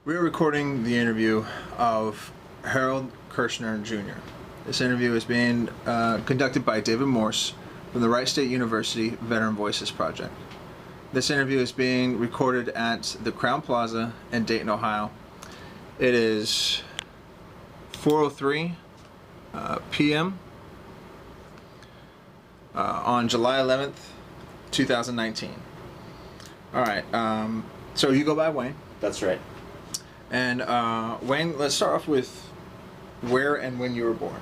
We're recording the interview of Harold Karshner Jr. This interview is being conducted by David Morse from the Wright State University Veteran Voices Project. This interview is being recorded at the Crown Plaza in Dayton, Ohio. It is 4:03 p.m. On July 11th, 2019. All right, so you go by Wayne. That's right. And Wayne, let's start off with where and when you were born.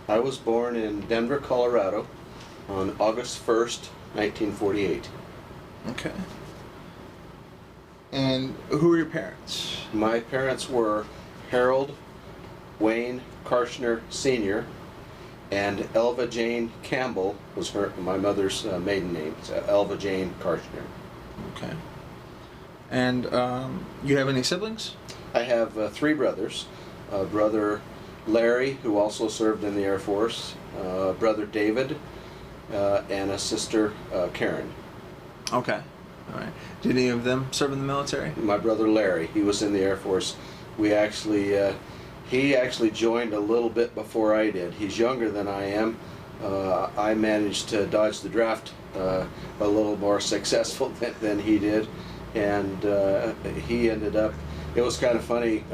I was born in Denver, Colorado on August 1st, 1948. Okay. And who were your parents? My parents were Harold Wayne Karshner Sr. and Elva Jane Campbell was my mother's maiden name. It's Elva Jane Karshner. Okay. And you have any siblings? I have three brothers. Brother Larry, who also served in the Air Force, brother David, and a sister Karen. Okay. All right. Did any of them serve in the military? My brother Larry, he was in the Air Force. We actually, he actually joined a little bit before I did. He's younger than I am. I managed to dodge the draft a little more successful than he did, and he ended up. It was kind of funny.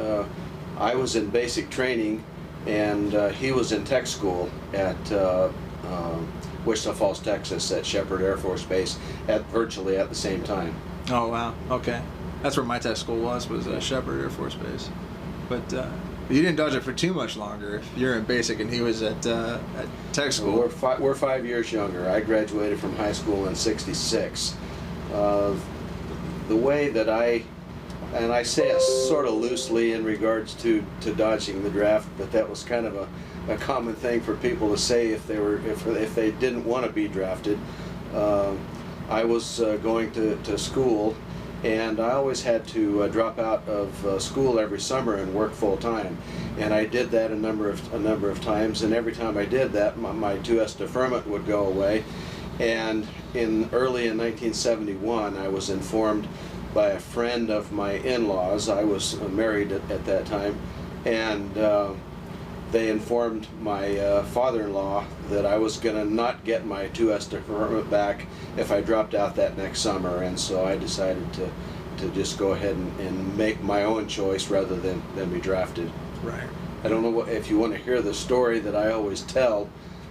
I was in basic training, and he was in tech school at Wichita Falls, Texas, at Shepherd Air Force Base, virtually at the same time. Oh wow. Okay. That's where my tech school was Shepherd Air Force Base. But you didn't dodge it for too much longer. If you're in basic and he was at tech school. Well, we're 5 years younger. I graduated from high school in '66. The way that and I say it sort of loosely in regards to dodging the draft, but that was kind of a common thing for people to say if they didn't want to be drafted. I was going to school, and I always had to drop out of school every summer and work full time, and I did that a number of times. And every time I did that, my 2S deferment would go away. And early in 1971, I was informed by a friend of my in-laws. I was married at that time, and they informed my father-in-law that I was going to not get my 2S deferment back if I dropped out that next summer, and so I decided to just go ahead and make my own choice rather than be drafted. Right. I don't know if you want to hear the story that I always tell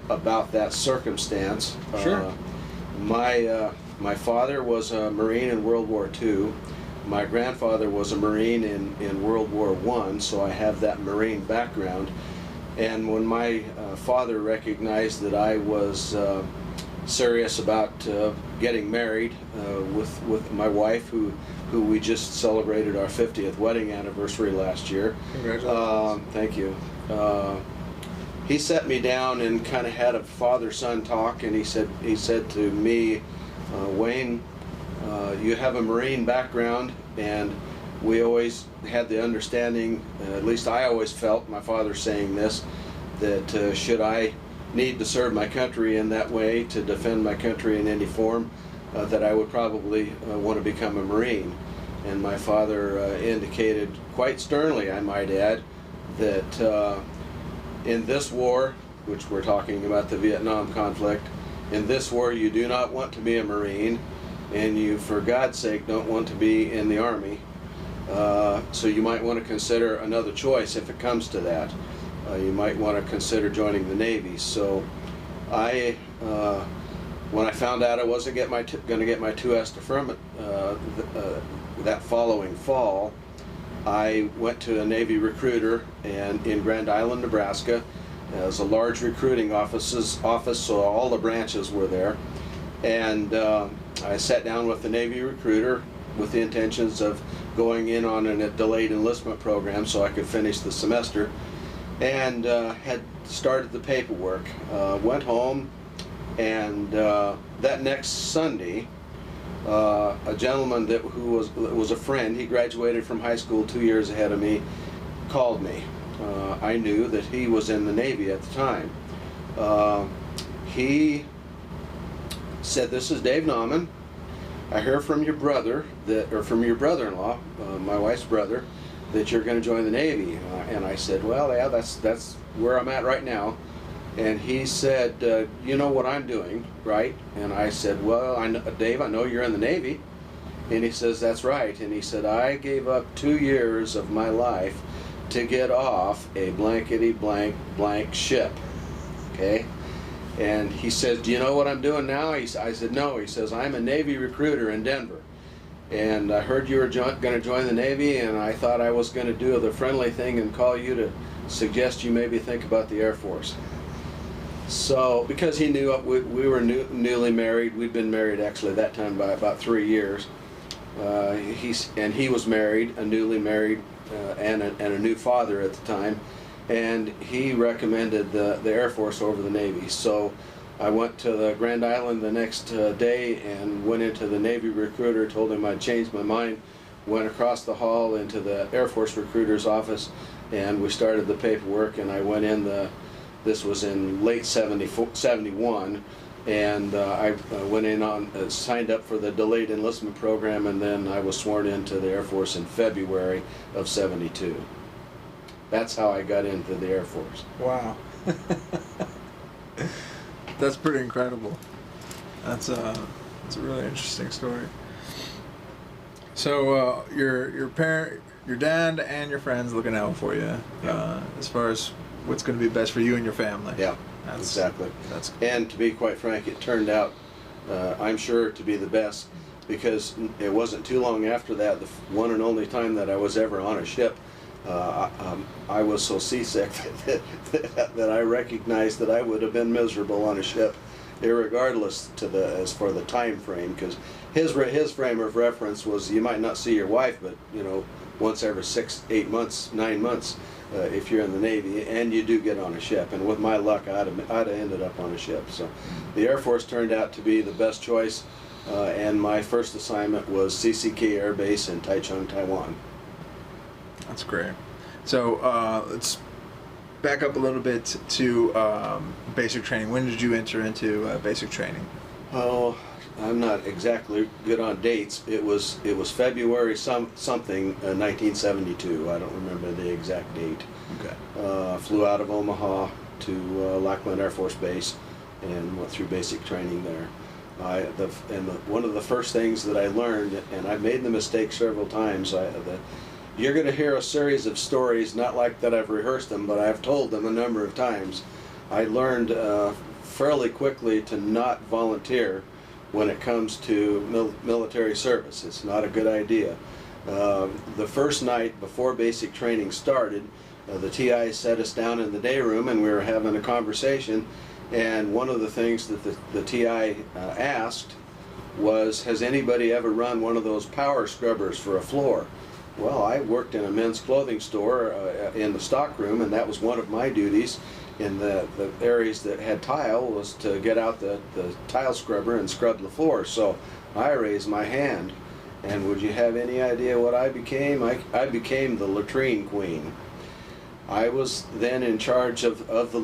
about that circumstance. Sure. My father was a Marine in World War II. My grandfather was a Marine in World War I, so I have that Marine background. And when my father recognized that I was serious about getting married with my wife, who we just celebrated our 50th wedding anniversary last year. Congratulations. Thank you. He set me down and kind of had a father-son talk, and he said to me, Wayne, you have a Marine background, and we always had the understanding, at least I always felt, my father saying this, that should I need to serve my country in that way, to defend my country in any form, that I would probably want to become a Marine. And my father indicated quite sternly, I might add, that in this war, which we're talking about the Vietnam conflict, in this war you do not want to be a Marine, and you, for God's sake, don't want to be in the Army. So you might want to consider another choice if it comes to that. You might want to consider joining the Navy. So when I found out I wasn't going to get my 2S deferment that following fall, I went to a Navy recruiter in Grand Island, Nebraska. It was a large recruiting office, so all the branches were there. And I sat down with the Navy recruiter with the intentions of going in on a delayed enlistment program so I could finish the semester, and had started the paperwork. Went home, and that next Sunday, a gentleman who was a friend, he graduated from high school 2 years ahead of me, called me. I knew that he was in the Navy at the time. He said, "This is Dave Nauman. I hear from your brother, or from your brother-in-law, my wife's brother, that you're going to join the Navy. And I said, well, yeah, that's where I'm at right now. And he said, you know what I'm doing, right? And I said, well, Dave, I know you're in the Navy. And he says, that's right. And he said, I gave up 2 years of my life to get off a blankety blank blank ship. Okay? And he says, do you know what I'm doing now? I said, no. He says, I'm a Navy recruiter in Denver. And I heard you were going to join the Navy, and I thought I was going to do the friendly thing and call you to suggest you maybe think about the Air Force. So, because he knew we were newly married, we'd been married actually at that time by about 3 years. He was married, newly married, and a new father at the time. And he recommended the Air Force over the Navy. So I went to the Grand Island the next day and went into the Navy recruiter, told him I'd changed my mind, went across the hall into the Air Force recruiter's office, and we started the paperwork. And I went in this was in late 71, and I went in on, signed up for the delayed enlistment program, and then I was sworn into the Air Force in February of 72. That's how I got into the Air Force. Wow. That's pretty incredible. That's a really interesting story. So your dad and your friends looking out for you, as far as what's going to be best for you and your family. Yeah, exactly. And to be quite frank, it turned out, I'm sure, to be the best, because it wasn't too long after that, the one and only time that I was ever on a ship, I was so seasick that I recognized that I would have been miserable on a ship, irregardless as for the time frame, because his frame of reference was you might not see your wife, but once every 6, 8 months, 9 months, if you're in the Navy, and you do get on a ship. And with my luck, I'd have ended up on a ship. So the Air Force turned out to be the best choice, and my first assignment was CCK Air Base in Taichung, Taiwan. That's great. So let's back up a little bit to basic training. When did you enter into basic training? Oh, I'm not exactly good on dates. It was February something 1972. I don't remember the exact date. Okay. Flew out of Omaha to Lackland Air Force Base and went through basic training there. One of the first things that I learned, and I've made the mistake several times, you're going to hear a series of stories, not like that I've rehearsed them, but I've told them a number of times. I learned fairly quickly to not volunteer when it comes to military service. It's not a good idea. The first night before basic training started, the TI set us down in the day room and we were having a conversation, and one of the things that the TI asked was, has anybody ever run one of those power scrubbers for a floor? Well, I worked in a men's clothing store in the stock room, and that was one of my duties in the areas that had tile, was to get out the tile scrubber and scrub the floor. So I raised my hand, and would you have any idea what I became? I became the latrine queen. I was then in charge of the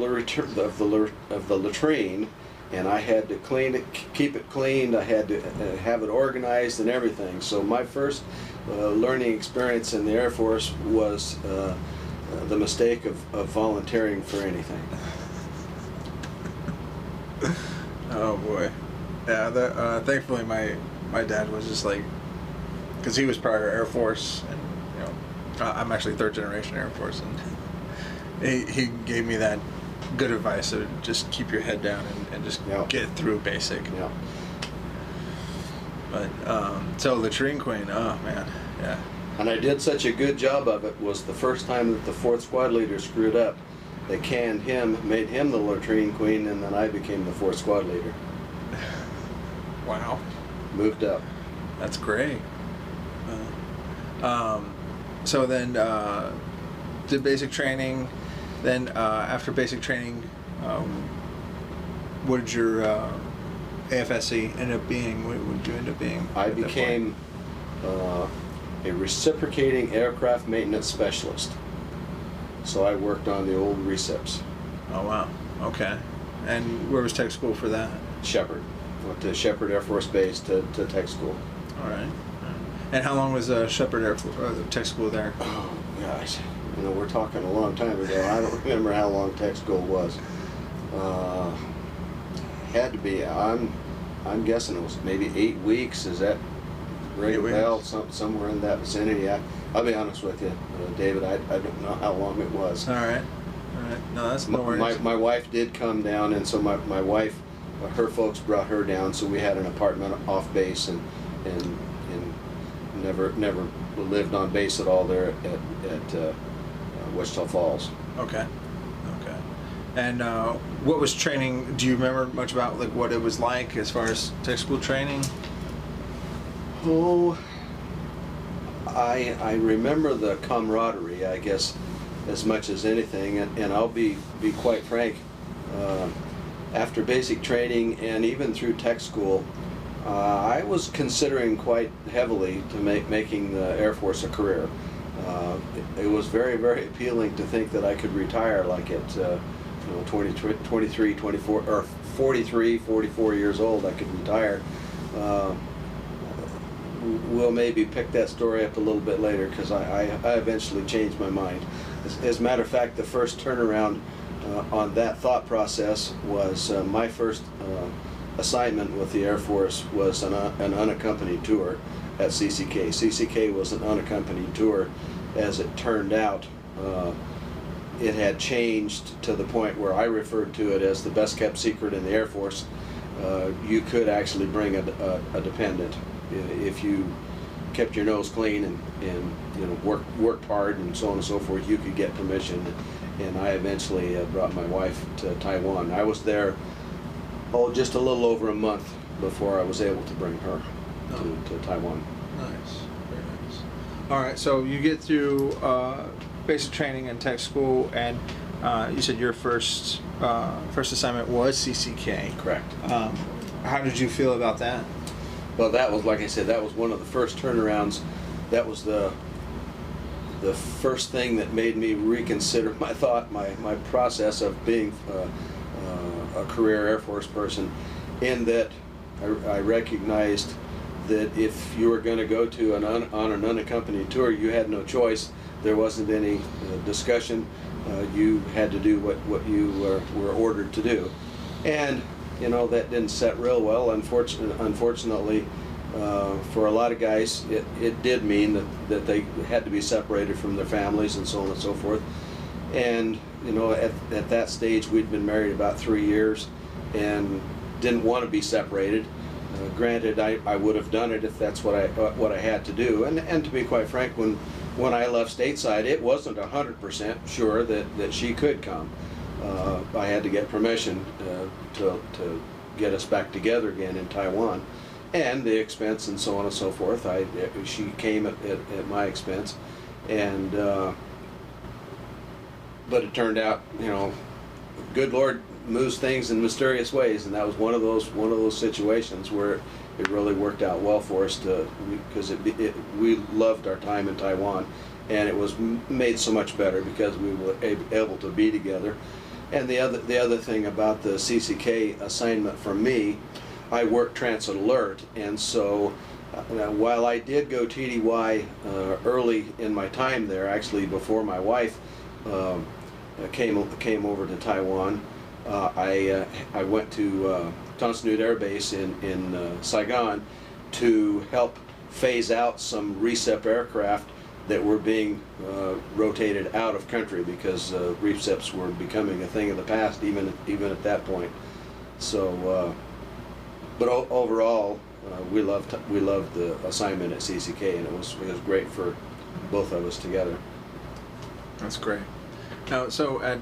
latrine, and I had to clean it, keep it cleaned. I had to have it organized and everything. So my first learning experience in the Air Force was the mistake of volunteering for anything. Oh boy. Yeah, thankfully my dad was just like, because he was prior Air Force, and I'm actually 3rd generation Air Force, and he gave me that good advice of just keep your head down and just get through basic. Yeah. But so latrine queen, oh man, yeah. And I did such a good job of it, was the first time that the 4th squad leader screwed up. They canned him, made him the latrine queen, and then I became the 4th squad leader. Wow. Moved up. That's great. So then did basic training. Then after basic training, what did your AFSC end up being? What did you end up being? I became a reciprocating aircraft maintenance specialist. So I worked on the old recips. Oh wow. Okay. And where was tech school for that? Shepherd. Went to Shepherd Air Force Base to tech school. All right. And how long was Shepherd Air Force tech school there? gosh, we're talking a long time ago. I don't remember how long tech school was. Had to be. I'm guessing it was maybe 8 weeks. Is that ring a bell? Somewhere in that vicinity. I'll be honest with you, David. I don't know how long it was. All right. No, that's no worries. My wife did come down, and so my wife, her folks brought her down. So we had an apartment off base, and never lived on base at all there at Wichita Falls. Okay. And what was training? Do you remember much about like what it was like as far as tech school training? Oh, I remember the camaraderie, I guess, as much as anything. And I'll be quite frank. After basic training and even through tech school, I was considering quite heavily to making the Air Force a career. It was very, very appealing to think that I could retire like at 23, 24, or 43, 44 years old. I could retire. We'll maybe pick that story up a little bit later, because I eventually changed my mind. As a matter of fact, the first turnaround on that thought process was my first assignment with the Air Force was an unaccompanied tour at CCK. CCK was an unaccompanied tour. As it turned out, it had changed to the point where I referred to it as the best kept secret in the Air Force. You could actually bring a dependent if you kept your nose clean and worked hard and so on and so forth. You could get permission, and I eventually brought my wife to Taiwan. I was there just a little over a month before I was able to bring her to Taiwan. Nice, very nice. All right, so you get through basic training and tech school, and you said your first assignment was CCK. Correct. How did you feel about that? Well, that was, like I said, that was one of the first turnarounds. That was the first thing that made me reconsider my process of being a career Air Force person, in that I recognized that if you were going to go to on an unaccompanied tour, you had no choice. There wasn't any discussion. You had to do what you were ordered to do, and that didn't set real well. Unfortunately, for a lot of guys, it did mean that they had to be separated from their families and so on and so forth. And at that stage, we'd been married about 3 years and didn't want to be separated. Granted, I would have done it if that's what I had to do. And to be quite frank, when I left stateside, it wasn't 100% sure that she could come. I had to get permission to get us back together again in Taiwan, and the expense and so on and so forth. She came at my expense, and but it turned out, good Lord moves things in mysterious ways, and that was one of those situations where it really worked out well for us because we loved our time in Taiwan, and it was made so much better because we were able to be together. And the other thing about the CCK assignment for me, I worked Transit Alert, and so while I did go TDY early in my time there, actually before my wife came over to Taiwan, I went to Tan Son Nhut Air Base in Saigon to help phase out some recept aircraft that were being rotated out of country, because receps were becoming a thing of the past even at that point. So, but overall, we loved the assignment at CCK, and it was great for both of us together. That's great. Now, so at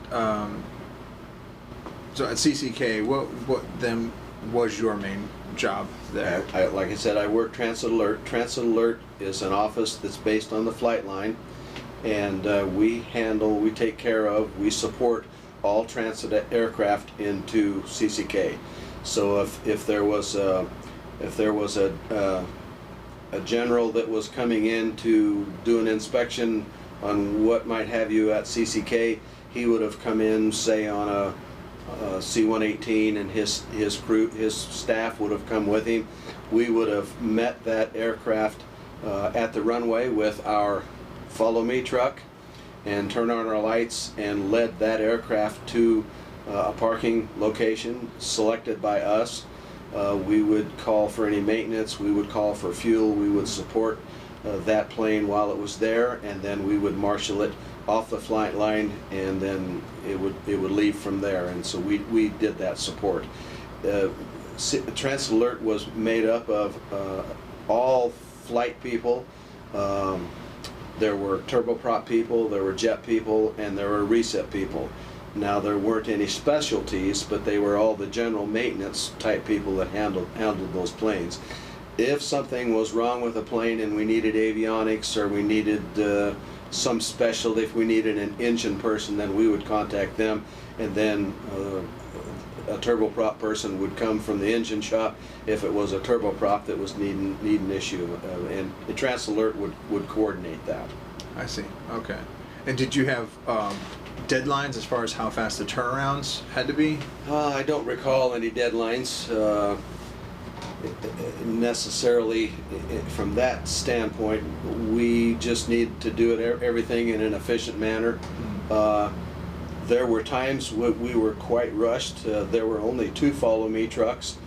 CCK, what then was your main job there? Like I said, I work Transit Alert. Transit Alert is an office that's based on the flight line, and we take care of, we support all transit aircraft into CCK. So if there was a general that was coming in to do an inspection on what might have you at CCK, he would have come in, say, on a C-118, and his crew, his staff would have come with him. We would have met that aircraft at the runway with our follow me truck, and turned on our lights and led that aircraft to a parking location selected by us. We would call for any maintenance, we would call for fuel, we would support that plane while it was there, and then we would marshal it off the flight line, and then it would leave from there. And so we did that support. Transit Alert was made up of all flight people. There were turboprop people, there were jet people, and there were recip people. Now, there weren't any specialties, but they were all the general maintenance type people that handled those planes. If something was wrong with a plane and we needed avionics, or we needed some special, if we needed an engine person, then we would contact them, and then a turboprop person would come from the engine shop if it was a turboprop that was needing an issue, and the Transit Alert would coordinate that. I see. Okay. And did you have deadlines as far as how fast the turnarounds had to be? I don't recall any deadlines necessarily from that standpoint. We just need to do everything in an efficient manner. There were times we were quite rushed. There were only 2 follow-me trucks,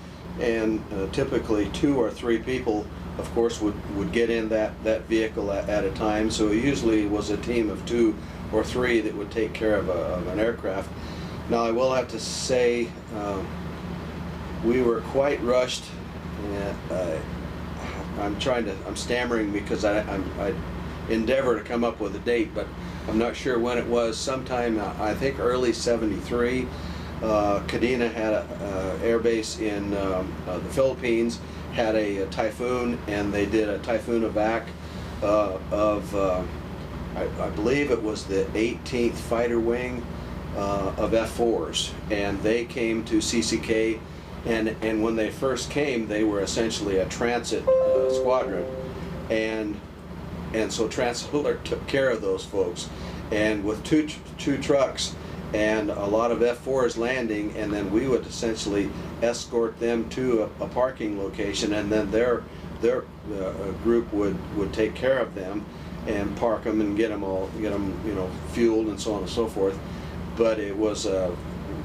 and typically 2 or 3 people, of course, would get in that vehicle at a time. So it usually was a team of 2 or 3 that would take care of an aircraft. Now, I will have to say we were quite rushed. I'm stammering because I endeavor to come up with a date, but I'm not sure when it was. Sometime, I think early '73, Kadena had an air base in the Philippines, had a typhoon, and they did a typhoon evac of, I believe it was the 18th Fighter Wing of F-4s, and they came to CCK, and when they first came, they were essentially a transit squadron, and so Transit Alert took care of those folks, and with two trucks and a lot of F-4s landing, and then we would essentially escort them to a parking location, and then their group would take care of them and park them and get them fueled and so on and so forth. But it was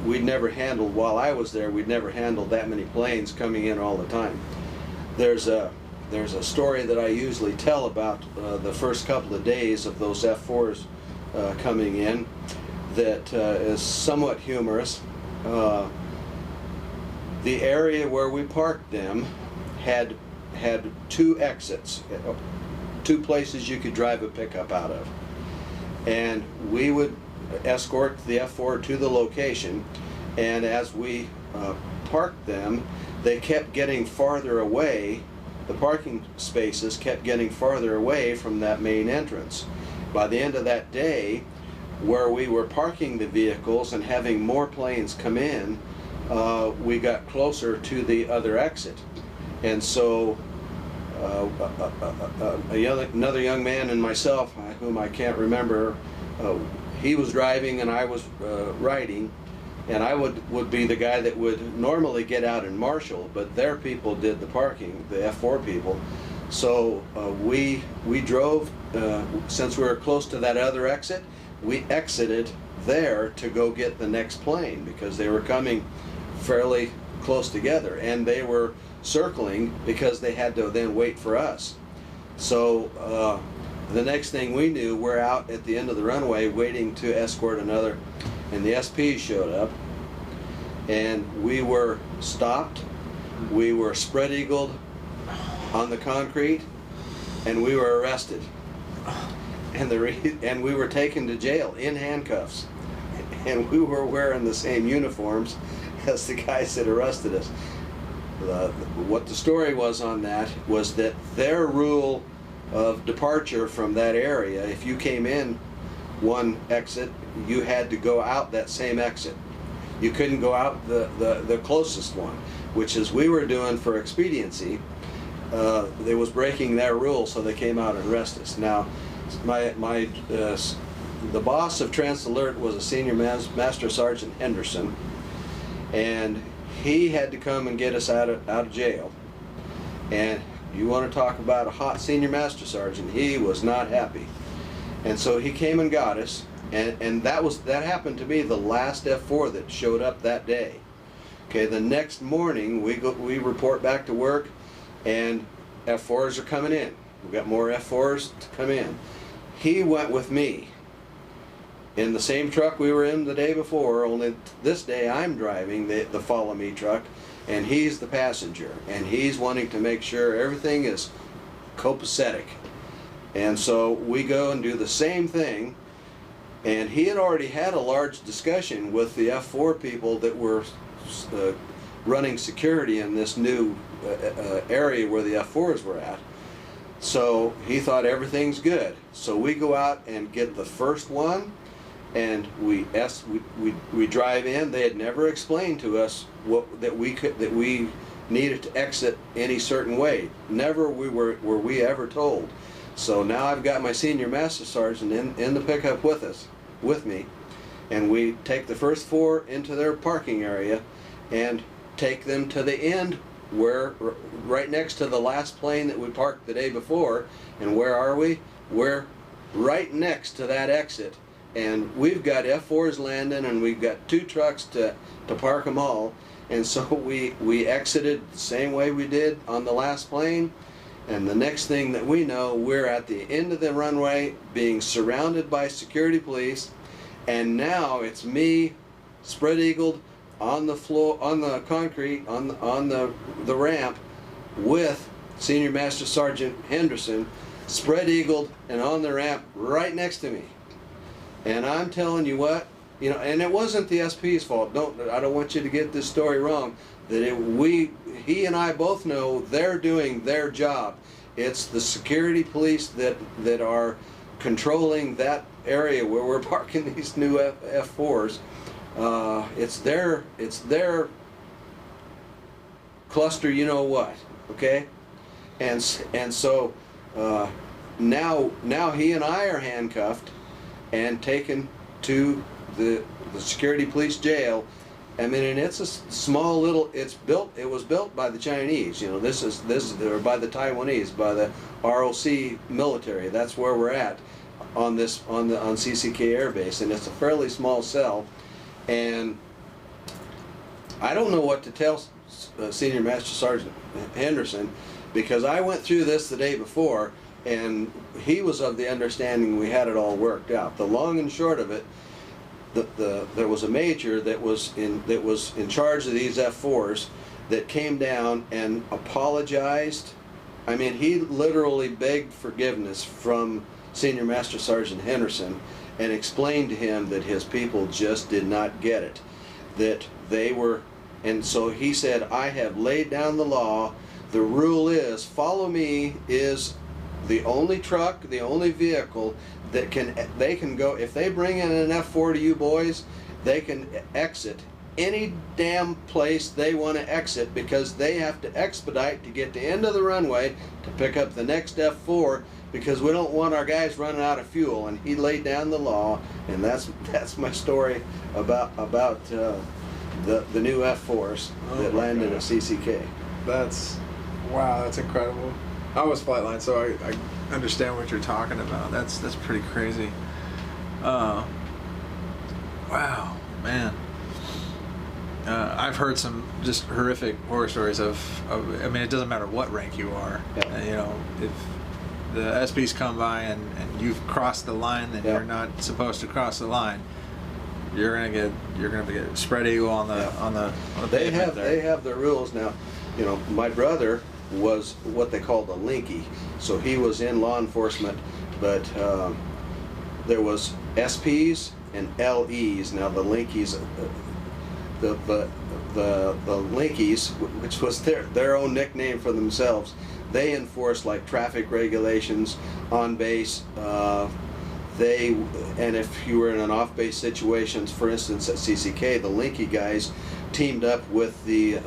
we'd never handled, while I was there, we'd never handled that many planes coming in all the time. There's a story that I usually tell about the first couple of days of those F-4s coming in that is somewhat humorous. The area where we parked them had 2 exits, 2 places you could drive a pickup out of, and we would escort the F-4 to the location, and as we parked them, they kept getting farther away. The parking spaces kept getting farther away from that main entrance. By the end of that day, where we were parking the vehicles and having more planes come in, we got closer to the other exit. And so another young man and myself, whom I can't remember, he was driving and I was riding, and I would be the guy that would normally get out and marshal, but their people did the parking, the F-4 people. So we drove, since we were close to that other exit, we exited there to go get the next plane, because they were coming fairly close together, and they were circling because they had to then wait for us. So the next thing we knew, we're out at the end of the runway waiting to escort another, and the SP showed up, and we were stopped, we were spread-eagled on the concrete, and we were arrested. And we were taken to jail in handcuffs, and we were wearing the same uniforms as the guys that arrested us. What the story was on that was that their rule of departure from that area, if you came in one exit, you had to go out that same exit. You couldn't go out the closest one, which is we were doing for expediency. They was breaking their rule, so they came out and arrested us. Now, the boss of Transit Alert was a senior Master Sergeant Henderson, and he had to come and get us out of jail. And you want to talk about a hot senior Master Sergeant, he was not happy. And so he came and got us, and that happened to be the last F4 that showed up that day. Okay, the next morning we report back to work, and F4s are coming in. We've got more F4s to come in. He went with me in the same truck we were in the day before, only this day I'm driving the follow me truck, and he's the passenger, and he's wanting to make sure everything is copacetic. And so we go and do the same thing, and he had already had a large discussion with the F4 people that were running security in this new area where the F4s were at. So he thought everything's good. So we go out and get the first one, and we drive in. They had never explained to us that we needed to exit any certain way. Never were we ever told. So now I've got my senior master sergeant in the pickup with me, and we take the first 4 into their parking area and take them to the end, where right next to the last plane that we parked the day before. And where are we? We're right next to that exit, and we've got F4s landing, and we've got 2 trucks to park them all. And so we exited the same way we did on the last plane, and the next thing that we know, we're at the end of the runway being surrounded by security police, and now it's me spread-eagled on the floor, on the concrete, on the ramp, with Senior Master Sergeant Henderson spread-eagled and on the ramp right next to me. And I'm telling you what, you know, and it wasn't the SP's fault. I don't want you to get this story wrong. That he and I both know they're doing their job. It's the security police that are controlling that area where we're parking these new F4s. It's their cluster, you know what, okay? And so now he and I are handcuffed and taken to the security police jail. I mean, and it's a small little. It was built by the Chinese. You know, this is by the Taiwanese, by the ROC military. That's where we're at on CCK Air Base, and it's a fairly small cell. And I don't know what to tell Senior Master Sergeant Henderson, because I went through this the day before, and he was of the understanding we had it all worked out. The long and short of it, there was a major that was in charge of these F4s that came down and apologized. I mean, he literally begged forgiveness from Senior Master Sergeant Henderson and explained to him that his people just did not get it, that they were, and so he said, I have laid down the law. The rule is, follow me is the only truck, the only vehicle that they can go, if they bring in an F4 to you boys, they can exit any damn place they want to exit, because they have to expedite to get to the end of the runway to pick up the next F4, because we don't want our guys running out of fuel. And he laid down the law, and that's my story about the new F4s that landed at CCK. Wow, that's incredible. I was flightline, so I understand what you're talking about. That's pretty crazy. Wow, man. I've heard some just horrific horror stories of I mean, it doesn't matter what rank you are. Yeah. You know, if the SPs come by and you've crossed the line, then Yeah. you're not supposed to cross the line. You're gonna get spread eagle on the They pavement there. they have their rules now. You know, my brother was what they called a linky, so he was in law enforcement, but there was SPs and LEs. Now the linkies, the linkies, which was their own nickname for themselves, they enforce like traffic regulations on base. And if you were in an off-base situations, for instance at CCK, the linky guys teamed up with the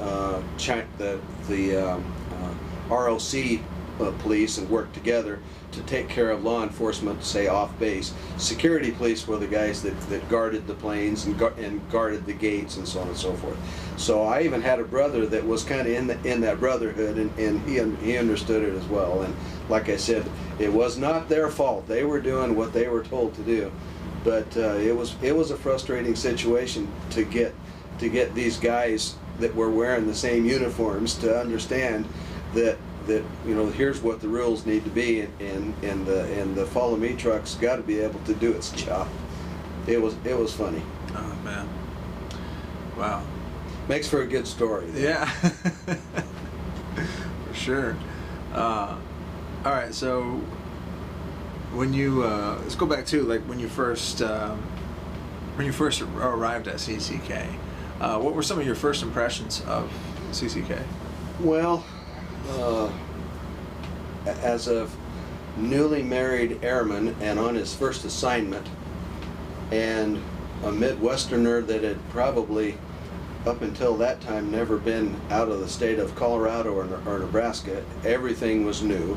ROC police and worked together to take care of law enforcement, say off base. Security police were the guys that guarded the planes and guarded the gates and so on and so forth. So I even had a brother that was kind of in that brotherhood, and he understood it as well. And like I said, it was not their fault. They were doing what they were told to do, but it was a frustrating situation to get these guys that were wearing the same uniforms to understand that you know, here's what the rules need to be, and the follow me truck's got to be able to do its job. It was funny. Oh man, wow. Makes for a good story though. Yeah, for sure. All right, so when you let's go back to like when you first arrived at CCK. What were some of your first impressions of CCK? Well, as a newly married airman and on his first assignment, and a Midwesterner that had probably up until that time never been out of the state of Colorado or Nebraska, everything was new.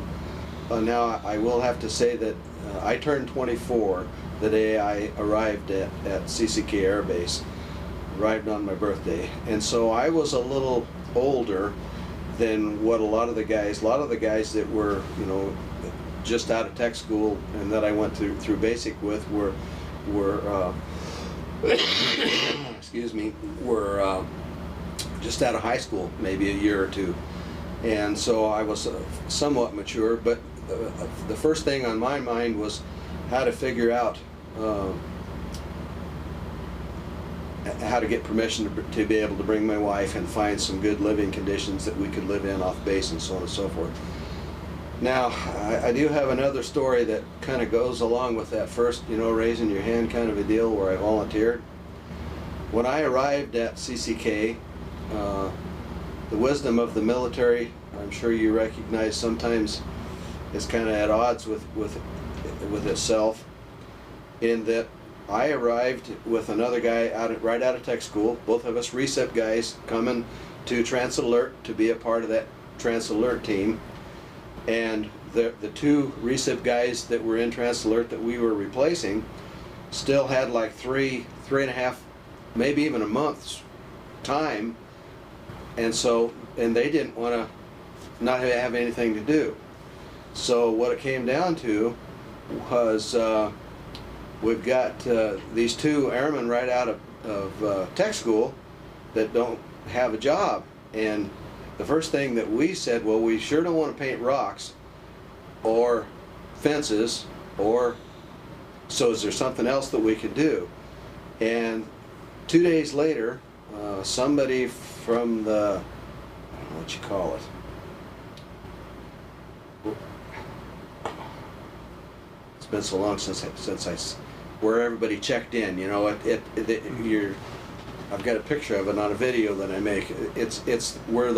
Now I will have to say that I turned 24 the day I arrived at CCK Air Base, arrived on my birthday, and so I was a little older than what a lot of the guys that were, you know, just out of tech school and that I went through basic with were excuse me, were just out of high school, maybe a year or two. And so I was somewhat mature, but the first thing on my mind was how to figure out how to get permission to be able to bring my wife and find some good living conditions that we could live in off base and so on and so forth. Now, I do have another story that kind of goes along with that first, you know, raising your hand kind of a deal where I volunteered. When I arrived at CCK, the wisdom of the military, I'm sure you recognize, sometimes is kind of at odds with itself, in that I arrived with another guy right out of tech school, both of us recip guys coming to TransAlert to be a part of that TransAlert team. And the two recip guys that were in TransAlert that we were replacing still had like three and a half, maybe even a month's time. And they didn't want to not have anything to do. So what it came down to was we've got these two airmen right out of tech school that don't have a job. And the first thing that we said, well, we sure don't want to paint rocks or fences, or so is there something else that we could do? And 2 days later, somebody from the, I don't know what you call it. It's been so long since where everybody checked in, you know, I've got a picture of it on a video that I make. It's where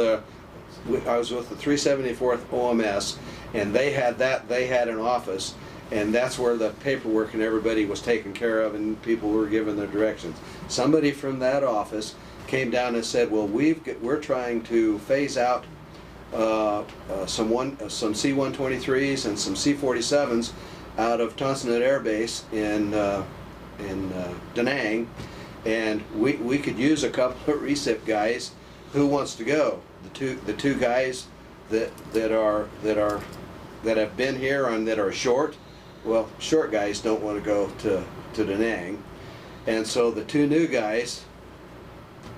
I was with the 374th OMS, and they had an office, and that's where the paperwork and everybody was taken care of, and people were given their directions. Somebody from that office came down and said, well, we're trying to phase out some C-123s and some C-47s out of Tonsonet Air Base in Da Nang, and we could use a couple of recip guys. Who wants to go? The two guys that have been here and that are short. Well, short guys don't want to go to Da Nang, and so the two new guys,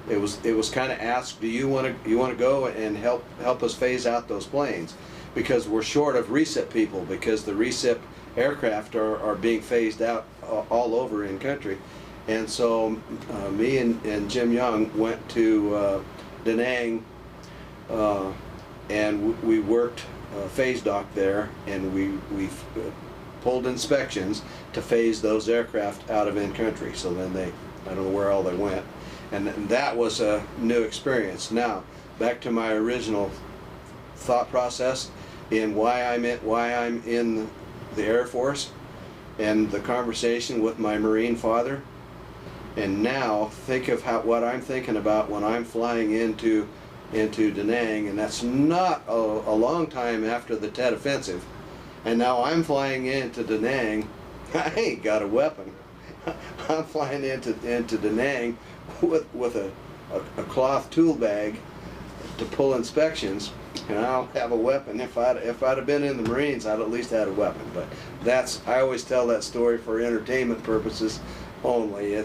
it was kind of asked, do you want to go and help us phase out those planes, because we're short of recip people, because the recip aircraft are being phased out all over in country. And so me and Jim Young went to Da Nang, and we worked phase dock there, and we pulled inspections to phase those aircraft out of in country. So then I don't know where all they went, and that was a new experience. Now back to my original thought process in why I'm in the Air Force, and the conversation with my Marine father. And now think of what I'm thinking about when I'm flying into into Da Nang, and that's not a long time after the Tet Offensive. And now I'm flying into Da Nang. I ain't got a weapon. I'm flying into Da Nang with a cloth tool bag to pull inspections, and I don't have a weapon. If I'd have been in the Marines, I'd at least had a weapon. But I always tell that story for entertainment purposes only.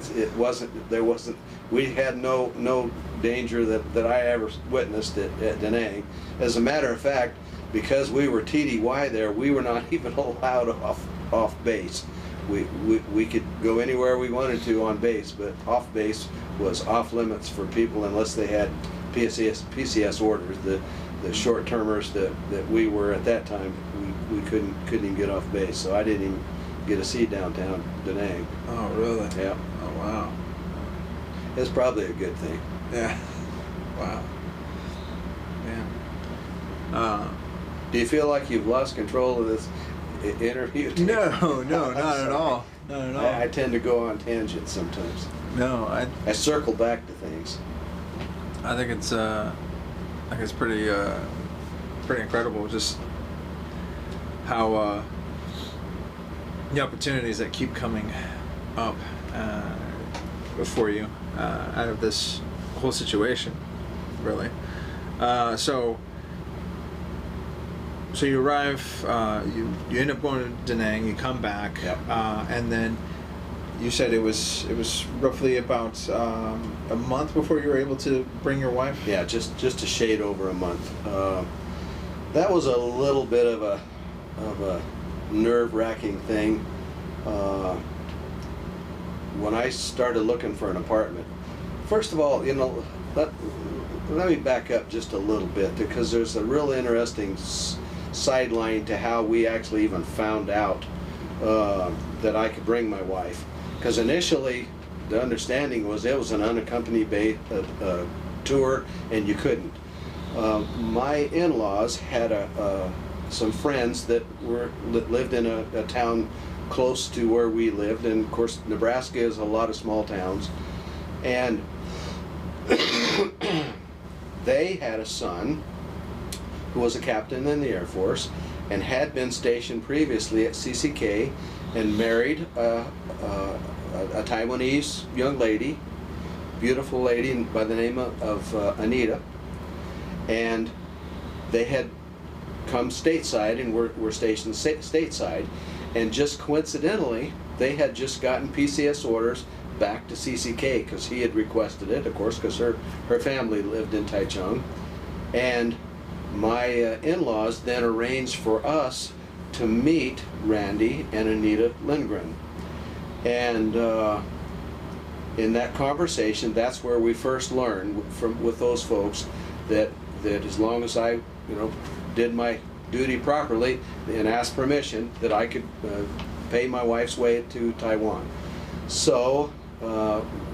We had no danger that I ever witnessed at Da Nang. As a matter of fact, because we were TDY there, we were not even allowed off base. We could go anywhere we wanted to on base, but off base was off limits for people unless they had PCS orders. The short-termers that we were at that time, we couldn't even get off base. So I didn't even get a seat downtown Da Nang. Oh, really? Yeah. Oh, wow. It's probably a good thing. Yeah. Wow. Man. Do you feel like you've lost control of this interview? No, not at all. Not at all. I tend to go on tangents sometimes. No, I circle back to things. I think it's pretty incredible just how the opportunities that keep coming up for you out of this whole situation, really. So you arrive, you end up going to Da Nang, you come back, yep. And then you said it was roughly about a month before you were able to bring your wife? Yeah, just a shade over a month. That was a little bit of a nerve-wracking thing. When I started looking for an apartment, first of all, let me back up just a little bit, because there's a real interesting sideline to how we actually even found out that I could bring my wife. Because initially, the understanding was it was an unaccompanied tour, and you couldn't. My in-laws had some friends that lived in a town close to where we lived, and of course Nebraska is a lot of small towns, and they had a son who was a captain in the Air Force and had been stationed previously at CCK and married a Taiwanese young lady, beautiful lady by the name of Anita, and they had come stateside and were stationed stateside, and just coincidentally they had just gotten PCS orders back to CCK because he had requested it, of course, because her family lived in Taichung. And my in-laws then arranged for us to meet Randy and Anita Lindgren. And in that conversation, that's where we first learned with those folks that as long as I did my duty properly and asked permission, that I could pay my wife's way to Taiwan. So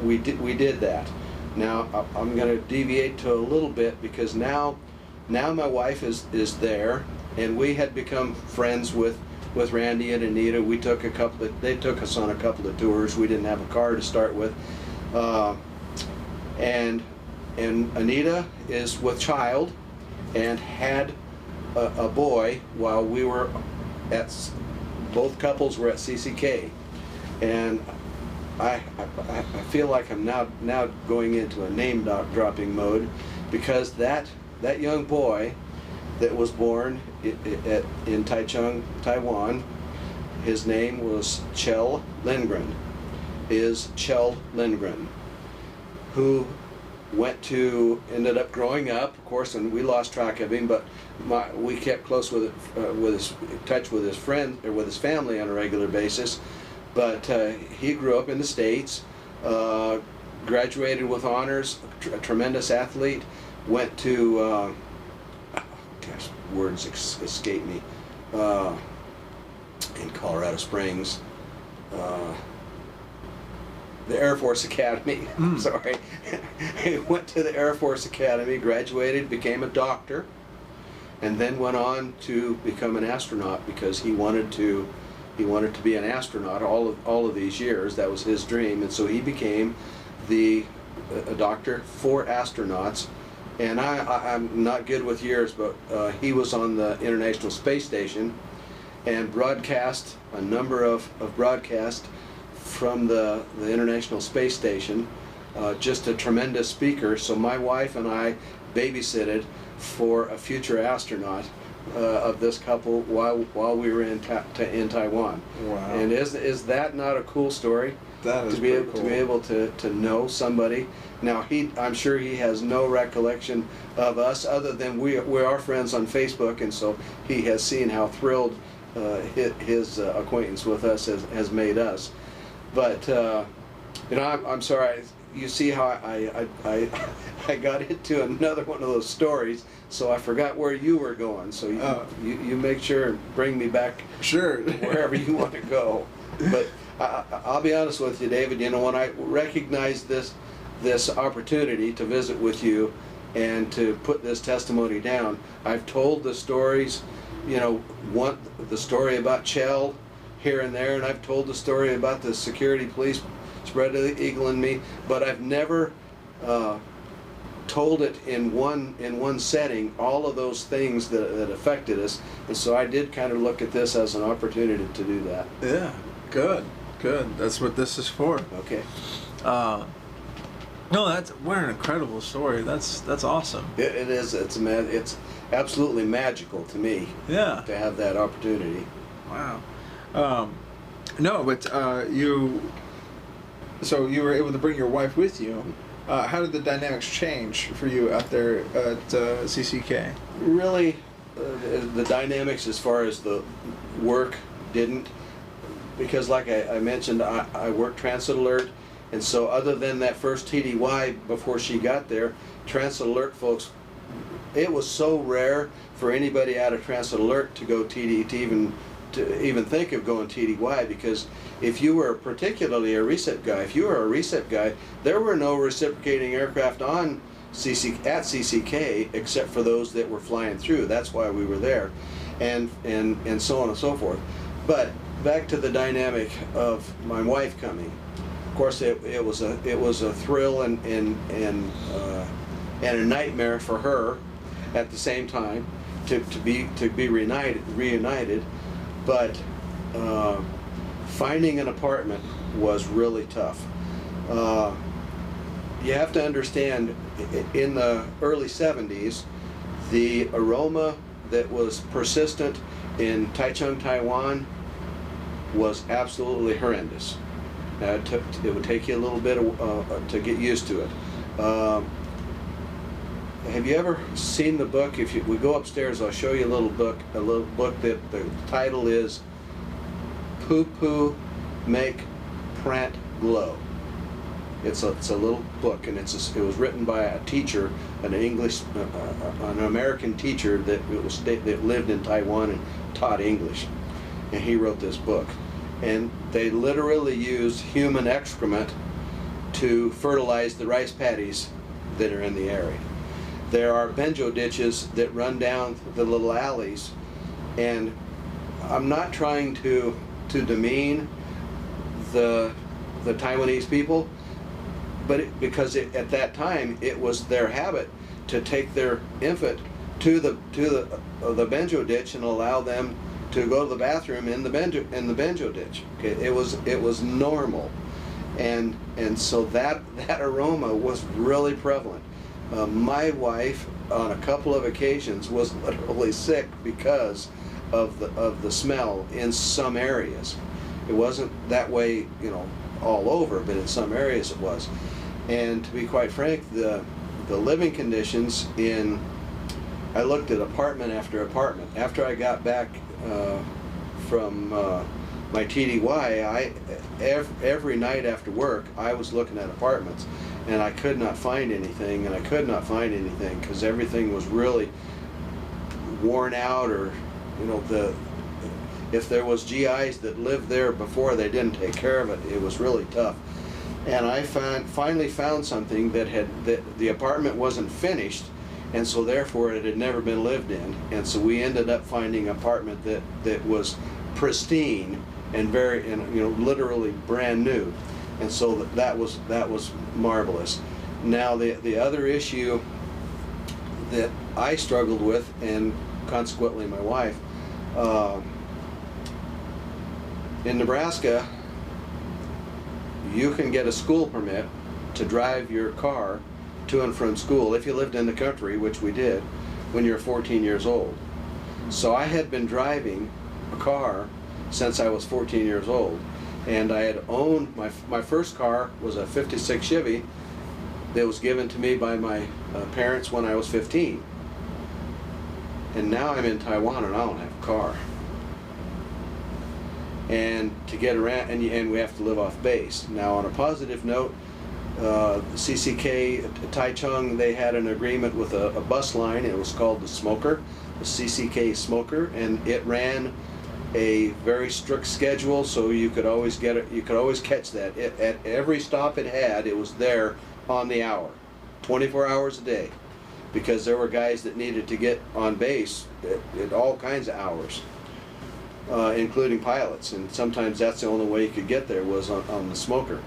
we did that. Now I'm going to deviate to a little bit, because now my wife is there, and we had become friends with Randy and Anita. They took us on a couple of tours. We didn't have a car to start with, and Anita is with child and had a boy while we were both couples were at CCK. And I feel like I'm now going into a name dropping mode, because that young boy that was born in Taichung, Taiwan, his name was Kjell Lindgren, who ended up growing up, of course, and we lost track of him, but we kept close touch with his friend or with his family on a regular basis. But he grew up in the States, graduated with honors, a tremendous athlete, went to, gosh, words escape me, in Colorado Springs, the Air Force Academy. Sorry. He went to the Air Force Academy, graduated, became a doctor, and then went on to become an astronaut, because he wanted to be an astronaut all of these years. That was his dream, and so he became a doctor for astronauts And I'm not good with years, but he was on the International Space Station and broadcast a number of broadcasts from the International Space Station. Just a tremendous speaker. So my wife and I babysitted for a future astronaut of this couple while we were in Taiwan. Wow. And is that not a cool story? That is to be able cool. to be able to know somebody. Now I'm sure he has no recollection of us other than we are friends on Facebook, and so he has seen how thrilled his acquaintance with us has made us. But you know, I'm sorry. You see how I got into another one of those stories, so I forgot where you were going. So you make sure and bring me back. Sure. Wherever you want to go. But I'll be honest with you, David. You know, when I recognized this opportunity to visit with you and to put this testimony down, I've told the stories. You know, the story about Chell here and there, and I've told the story about the security police spread eagle in me, but I've never told it in one setting, all of those things that affected us. And so I did kind of look at this as an opportunity to do that. Yeah, good. That's what this is for. Okay. No, what an incredible story. That's awesome. It is. It's absolutely magical to me. Yeah. To have that opportunity. Wow. No, but so you were able to bring your wife with you. How did the dynamics change for you out there at CCK? Really, the dynamics as far as the work didn't, because like I mentioned, I worked Transit Alert, and so other than that first TDY before she got there, Transit Alert folks, it was so rare for anybody out of Transit Alert to go TD to even think of going TDY, because if you were particularly a recip guy, there were no reciprocating aircraft on at CCK except for those that were flying through. That's why we were there, and so on and so forth. But back to the dynamic of my wife coming. Of course, it was a thrill and a nightmare for her at the same time to be reunited. But finding an apartment was really tough. You have to understand, in the early 70s, the aroma that was persistent in Taichung, Taiwan was absolutely horrendous. It would take you a little bit to get used to it. Have you ever seen the book? If we go upstairs, I'll show you a little book that the title is Poo Poo Make Prant Glow. It's a little book, and it was written by a teacher, an American teacher that lived in Taiwan and taught English, and he wrote this book. And they literally used human excrement to fertilize the rice paddies that are in the area. There are benjo ditches that run down the little alleys, and I'm not trying to demean the Taiwanese people, but because at that time it was their habit to take their infant to the benjo ditch and allow them to go to the bathroom in the benjo ditch. Okay, it was normal, and so that aroma was really prevalent. My wife, on a couple of occasions, was literally sick because of the smell in some areas. It wasn't that way, you know, all over, but in some areas it was. And to be quite frank, the living conditions I looked at apartment after apartment. After I got back from my TDY, every night after work, I was looking at apartments, and I could not find anything, because everything was really worn out, or, you know, if there was GIs that lived there before, they didn't take care of it. It was really tough. And I finally found something that the apartment wasn't finished, and so therefore it had never been lived in. And so we ended up finding an apartment that was pristine and literally brand new. And so that was marvelous. Now the other issue that I struggled with, and consequently my wife. In Nebraska, you can get a school permit to drive your car to and from school if you lived in the country, which we did, when you're 14 years old. So I had been driving a car since I was 14 years old, and I had owned, my first car was a 56 Chevy that was given to me by my parents when I was 15. And now I'm in Taiwan and I don't have a car. And to get around, and we have to live off base. Now, on a positive note, CCK Taichung, they had an agreement with a bus line. It was called the Smoker, the CCK Smoker, and it ran a very strict schedule, so you could always get it. You could always catch that. At every stop it had, it was there on the hour, 24 hours a day, because there were guys that needed to get on base at all kinds of hours. Including pilots, and sometimes that's the only way you could get there was on the Smoker.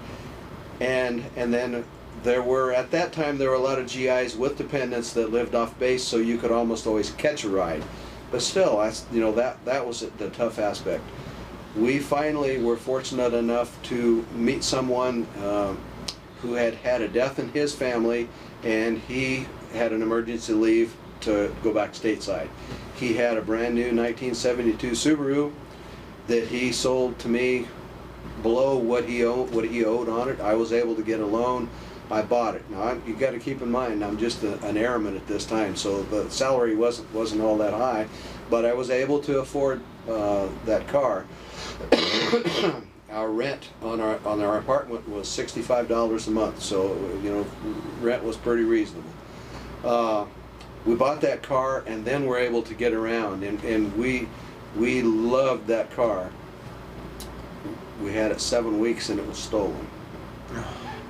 And then there were, at that time, there were a lot of GIs with dependents that lived off base, so you could almost always catch a ride. But still, that was the tough aspect. We finally were fortunate enough to meet someone who had had a death in his family, and he had an emergency leave to go back stateside. He had a brand new 1972 Subaru that he sold to me below what he owed on it. I was able to get a loan. I bought it. Now you got to keep in mind I'm just an airman at this time, so the salary wasn't all that high, but I was able to afford that car. Our rent on our apartment was $65 a month, so rent was pretty reasonable. We bought that car, and then we're able to get around, and we loved that car. We had it 7 weeks and it was stolen.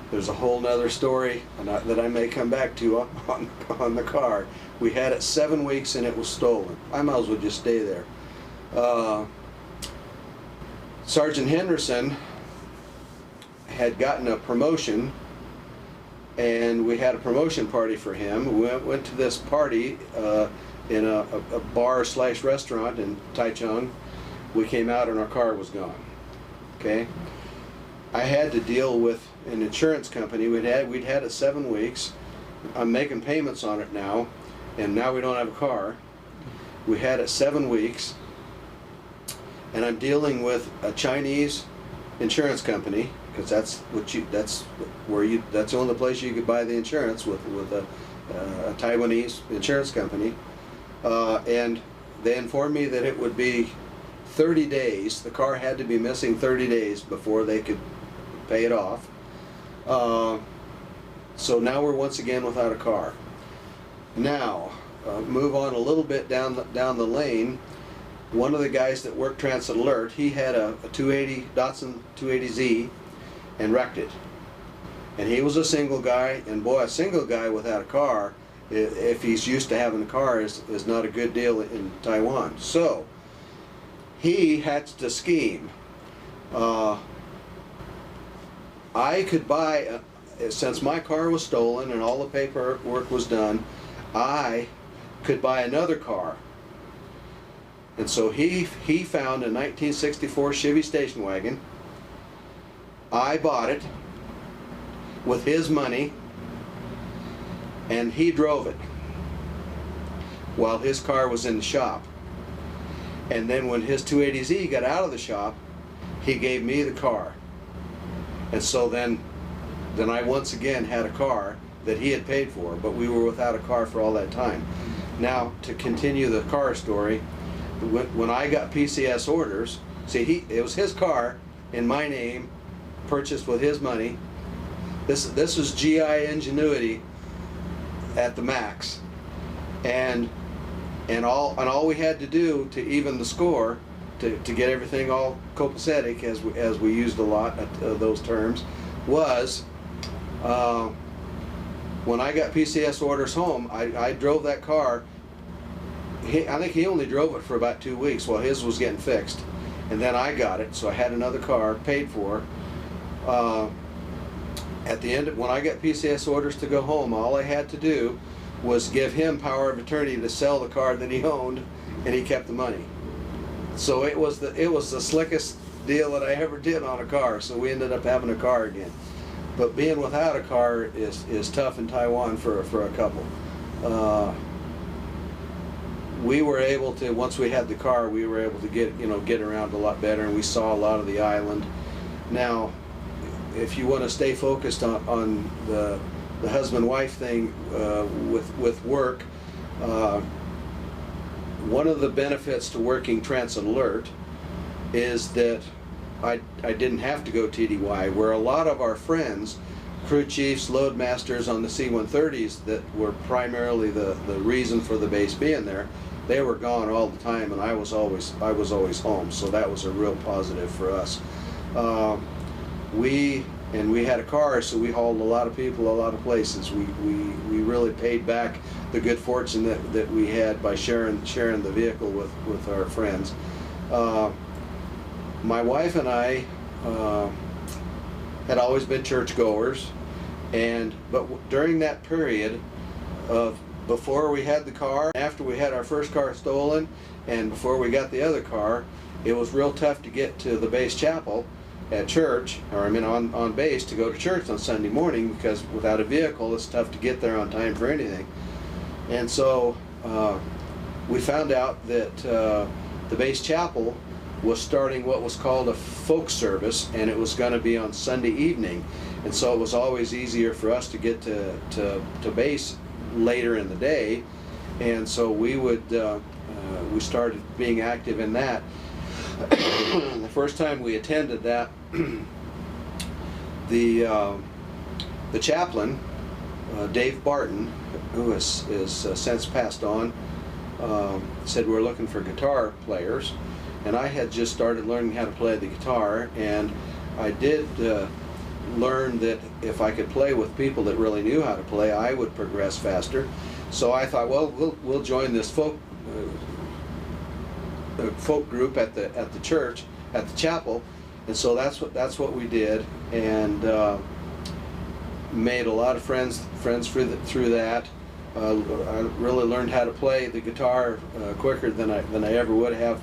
There's a whole nother story that I may come back to on the car. We had it 7 weeks and it was stolen. I might as well just stay there. Sergeant Henderson had gotten a promotion, and we had a promotion party for him. We went to this party in a bar/restaurant in Taichung. We came out and our car was gone. Okay, I had to deal with an insurance company. We'd had it 7 weeks. I'm making payments on it now, and now we don't have a car. We had it 7 weeks, and I'm dealing with a Chinese insurance company, because that's the only place you could buy the insurance with a Taiwanese insurance company, and they informed me that it would be 30 days. The car had to be missing 30 days before they could pay it off. So now we're once again without a car. Now move on a little bit down the lane. One of the guys that worked Transit Alert, he had a 280 Datsun 280Z and wrecked it. And he was a single guy, and boy, a single guy without a car, if he's used to having a car, is not a good deal in Taiwan. So he had to scheme. I could buy, since my car was stolen and all the paperwork was done, I could buy another car. And so he found a 1964 Chevy station wagon. I bought it with his money, and he drove it while his car was in the shop. And then when his 280Z got out of the shop, he gave me the car. And so then I once again had a car that he had paid for, but we were without a car for all that time. Now, to continue the car story, when I got PCS orders, see, it was his car in my name, purchased with his money. This was GI ingenuity at the max, and all we had to do to even the score, to get everything all copacetic, as we used a lot of those terms, was when I got PCS orders home, I drove that car. I think he only drove it for about 2 weeks while his was getting fixed, and then I got it, so I had another car paid for. At the end, when I got PCS orders to go home, all I had to do was give him power of attorney to sell the car that he owned, and he kept the money. So it was the slickest deal that I ever did on a car. So we ended up having a car again. But being without a car is tough in Taiwan for a couple. We were able to, once we had the car, we were able to get around a lot better, and we saw a lot of the island. Now, if you want to stay focused on the husband-wife thing with work, one of the benefits to working Transit Alert is that I didn't have to go TDY, where a lot of our friends, crew chiefs, load masters on the C-130s that were primarily the reason for the base being there, they were gone all the time, and I was always home. So that was a real positive for us. We had a car, so we hauled a lot of people a lot of places. We really paid back the good fortune that we had by sharing the vehicle with our friends. My wife and I had always been churchgoers, but during that period of before we had the car, after we had our first car stolen, and before we got the other car, it was real tough to get to the base chapel at church, or on base, to go to church on Sunday morning, because without a vehicle it's tough to get there on time for anything. And so we found out that the base chapel was starting what was called a folk service, and it was going to be on Sunday evening, and so it was always easier for us to get to base later in the day, and so we started being active in that. The first time we attended that, the chaplain, Dave Barton, who is since passed on, said we're looking for guitar players, and I had just started learning how to play the guitar, and I did learn that if I could play with people that really knew how to play, I would progress faster. So I thought, well, we'll join this folk group at the church, at the chapel, and so that's what we did, and made a lot of friends through that. I really learned how to play the guitar quicker than I ever would have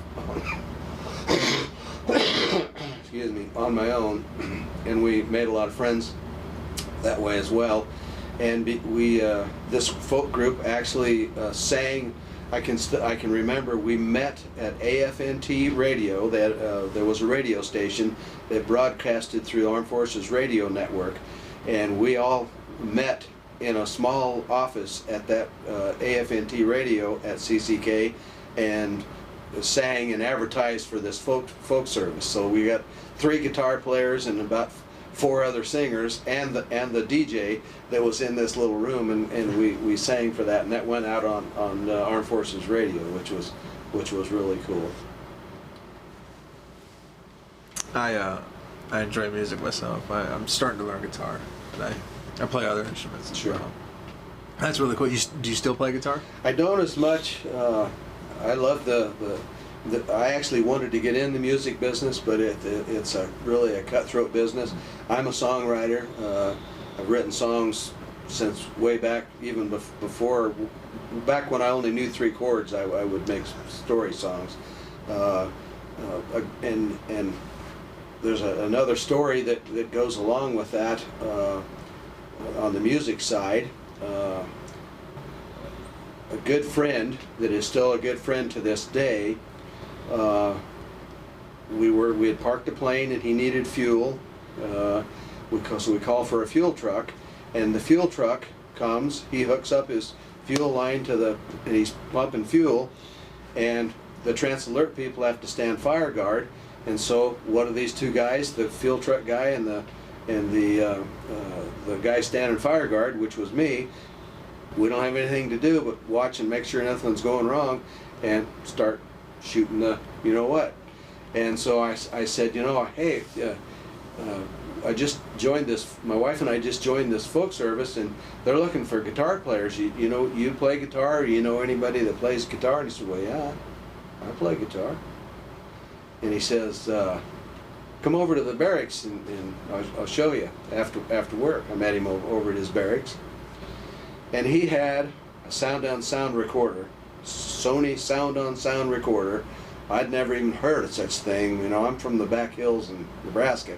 excuse me, on my own, and we made a lot of friends that way as well. And this folk group actually sang. I can remember we met at AFNT Radio. There was a radio station that broadcasted through the Armed Forces Radio Network, and we all met in a small office at that AFNT Radio at CCK, and sang and advertised for this folk service. So we got 3 guitar players and about 4 other singers, and the DJ that was in this little room, and we sang for that, and that went out on Armed Forces Radio, which was really cool. I enjoy music myself. I'm starting to learn guitar, but I play other instruments as well. That's really cool. Do you still play guitar? I don't as much. I love I actually wanted to get in the music business, but it's really a cutthroat business. I'm a songwriter. I've written songs since way back, even back when I only knew 3 chords. I would make story songs, and there's another story that goes along with that on the music side. A good friend that is still a good friend to this day. We had parked a plane, and he needed fuel. So we call for a fuel truck, and the fuel truck comes. He hooks up his fuel line and he's pumping fuel, and the Transit Alert people have to stand fire guard. And so what do these 2 guys, the fuel truck guy and the guy standing fire guard, which was me, we don't have anything to do but watch and make sure nothing's going wrong, and start shooting the you know what. And so I said, hey, I just joined this, my wife and I just joined this folk service, and they're looking for guitar players. You play guitar, or you know anybody that plays guitar? And he said, well, yeah, I play guitar. And he says, come over to the barracks, and I'll show you after work. I met him over at his barracks, and he had a sound-on-sound recorder, Sony sound-on-sound recorder. I'd never even heard of such thing. You know, I'm from the back hills in Nebraska.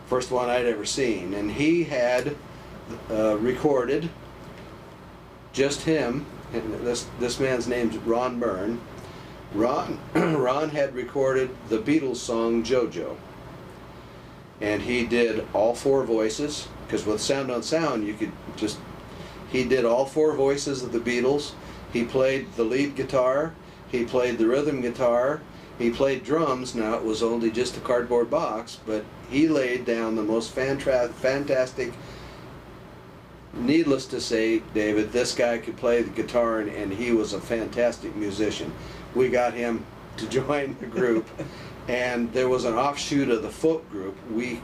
First one I'd ever seen. And he had recorded, just him, and this man's name's Ron Byrne. Ron had recorded the Beatles song JoJo. And he did all 4 voices, because with sound on sound you could just, he did all 4 voices of the Beatles. He played the lead guitar, he played the rhythm guitar, he played drums. Now it was only just a cardboard box, but he laid down the most fantastic, needless to say, David, this guy could play the guitar, and he was a fantastic musician. We got him to join the group, and there was an offshoot of the folk group. We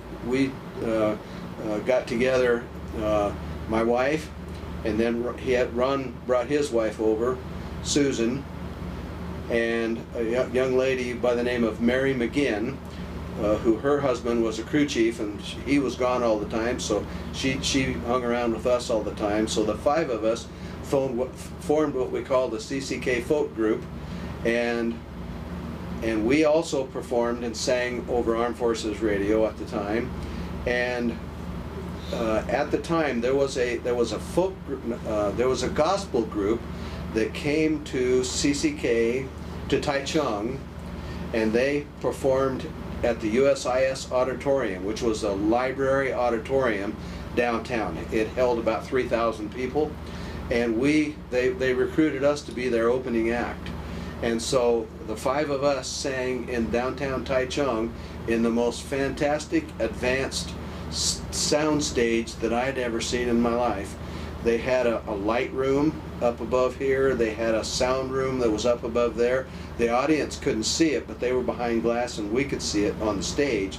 got together, my wife, and then Ron brought his wife over, Susan, and a young lady by the name of Mary McGinn, who her husband was a crew chief, and he was gone all the time, so she hung around with us all the time. So the 5 of us formed what we called the CCK folk group, and we also performed and sang over Armed Forces Radio at the time. And at the time there was a folk there was a gospel group that came to CCK, to Taichung, and they performed at the USIS Auditorium, which was a library auditorium downtown. It held about 3,000 people, and they recruited us to be their opening act. And so the 5 of us sang in downtown Taichung in the most fantastic advanced sound stage that I'd ever seen in my life. They had a light room up above here, they had a sound room that was up above there. The audience couldn't see it, but they were behind glass and we could see it on the stage.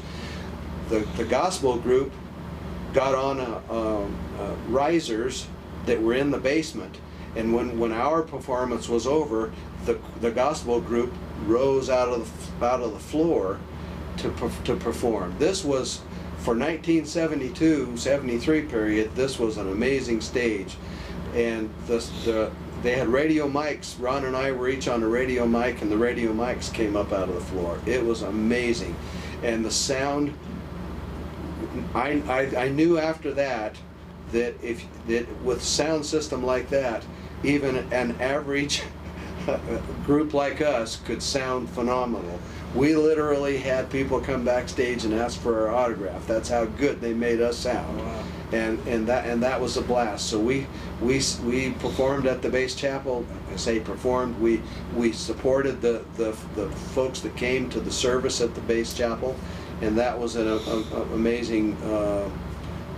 The gospel group got on risers that were in the basement, and when our performance was over, the gospel group rose out of the floor to perform. This was, for 1972-73 period, this was an amazing stage. And they had radio mics. Ron and I were each on a radio mic, and the radio mics came up out of the floor. It was amazing. And the sound, I knew after that with sound system like that, even an average group like us could sound phenomenal. We literally had people come backstage and ask for our autograph. That's how good they made us sound. Wow. And that was a blast. So we performed at the base chapel. I say performed. We supported the folks that came to the service at the base chapel, and that was an amazing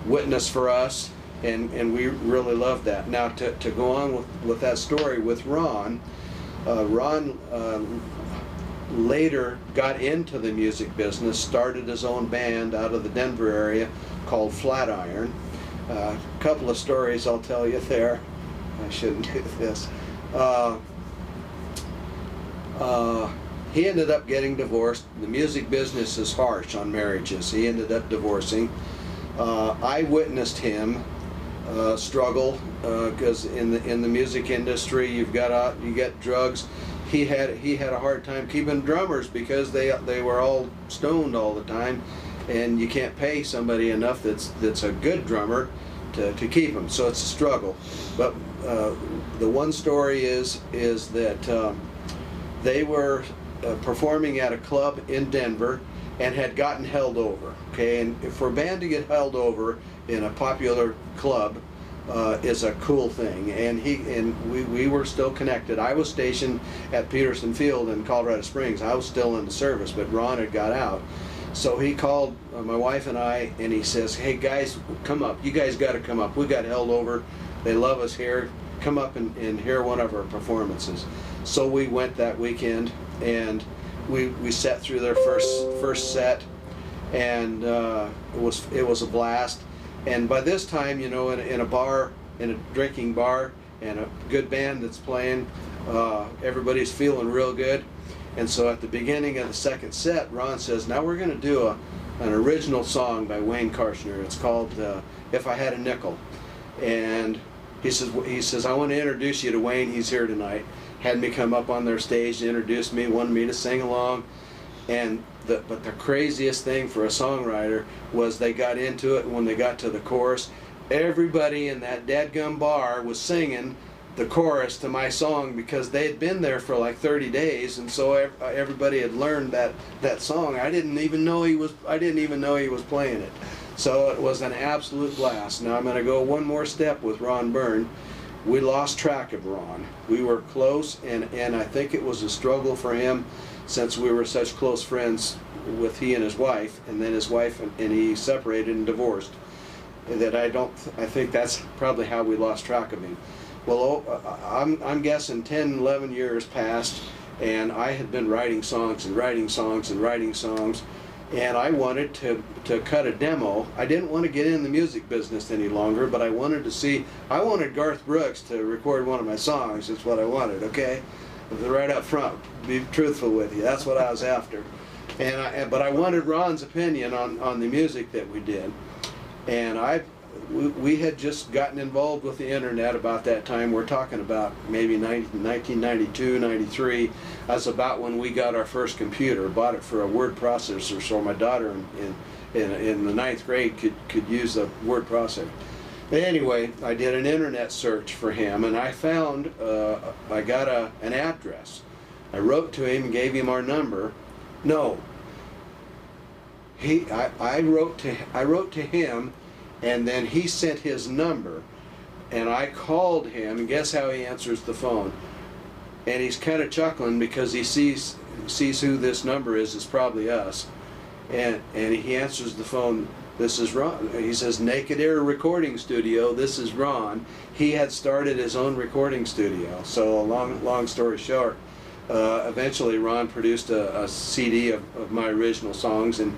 witness for us. And we really loved that. Now to go on with that story with Ron, later got into the music business, started his own band out of the Denver area called Flatiron. A couple of stories I'll tell you there. I shouldn't do this. He ended up getting divorced. The music business is harsh on marriages. He ended up divorcing. I witnessed him struggle because in the music industry you get drugs. He had a hard time keeping drummers because they were all stoned all the time, and you can't pay somebody enough that's a good drummer to keep them. So it's a struggle. But the one story is that they were performing at a club in Denver and had gotten held over. Okay, and for a band to get held over in a popular club is a cool thing, and we were still connected. I was stationed at Peterson Field in Colorado Springs. I was still in the service, but Ron had got out. So he called my wife and I, and he says, "Hey guys, come up. You guys got to come up. We got held over. They love us here. Come up and hear one of our performances." So we went that weekend, and we sat through their first set, and it was a blast. And by this time, you know, in a bar, in a drinking bar, and a good band that's playing, everybody's feeling real good. And so at the beginning of the second set, Ron says, "Now we're going to do an original song by Wayne Karschner. It's called If I Had a Nickel." And He says, I want to introduce you to Wayne. He's here tonight. Had me come up on their stage to introduce me, wanted me to sing along. And but the craziest thing for a songwriter was they got into it. When they got to the chorus, everybody in that dadgum bar was singing the chorus to my song because they had been there for like 30 days, and so everybody had learned that song. I didn't even know he was playing it. So it was an absolute blast. Now I'm going to go one more step with Ron Byrne. We lost track of Ron. We were close, and I think it was a struggle for him, since we were such close friends with he and his wife, and then his wife and he separated and divorced. That I think that's probably how we lost track of him. Well, I'm guessing 10, 11 years passed, and I had been writing songs and writing songs and writing songs, and I wanted to cut a demo. I didn't want to get in the music business any longer, but I wanted Garth Brooks to record one of my songs. That's what I wanted, okay? Right up front, be truthful with you. That's what I was after. But I wanted Ron's opinion on the music that we did. And we had just gotten involved with the internet about that time. We're talking about maybe 1992, 93. That's about when we got our first computer. Bought it for a word processor, so my daughter in the 9th grade could use a word processor. But anyway, I did an internet search for him, and I found, I got an address. I wrote to him and gave him our number. No. I wrote to him, and then he sent his number, and I called him, and guess how he answers the phone? And he's kind of chuckling because he sees who this number is. It's probably us. And he answers the phone. This is Ron. He says, Naked Air Recording Studio, this is Ron. He had started his own recording studio. So a long story short, eventually Ron produced a CD of my original songs, and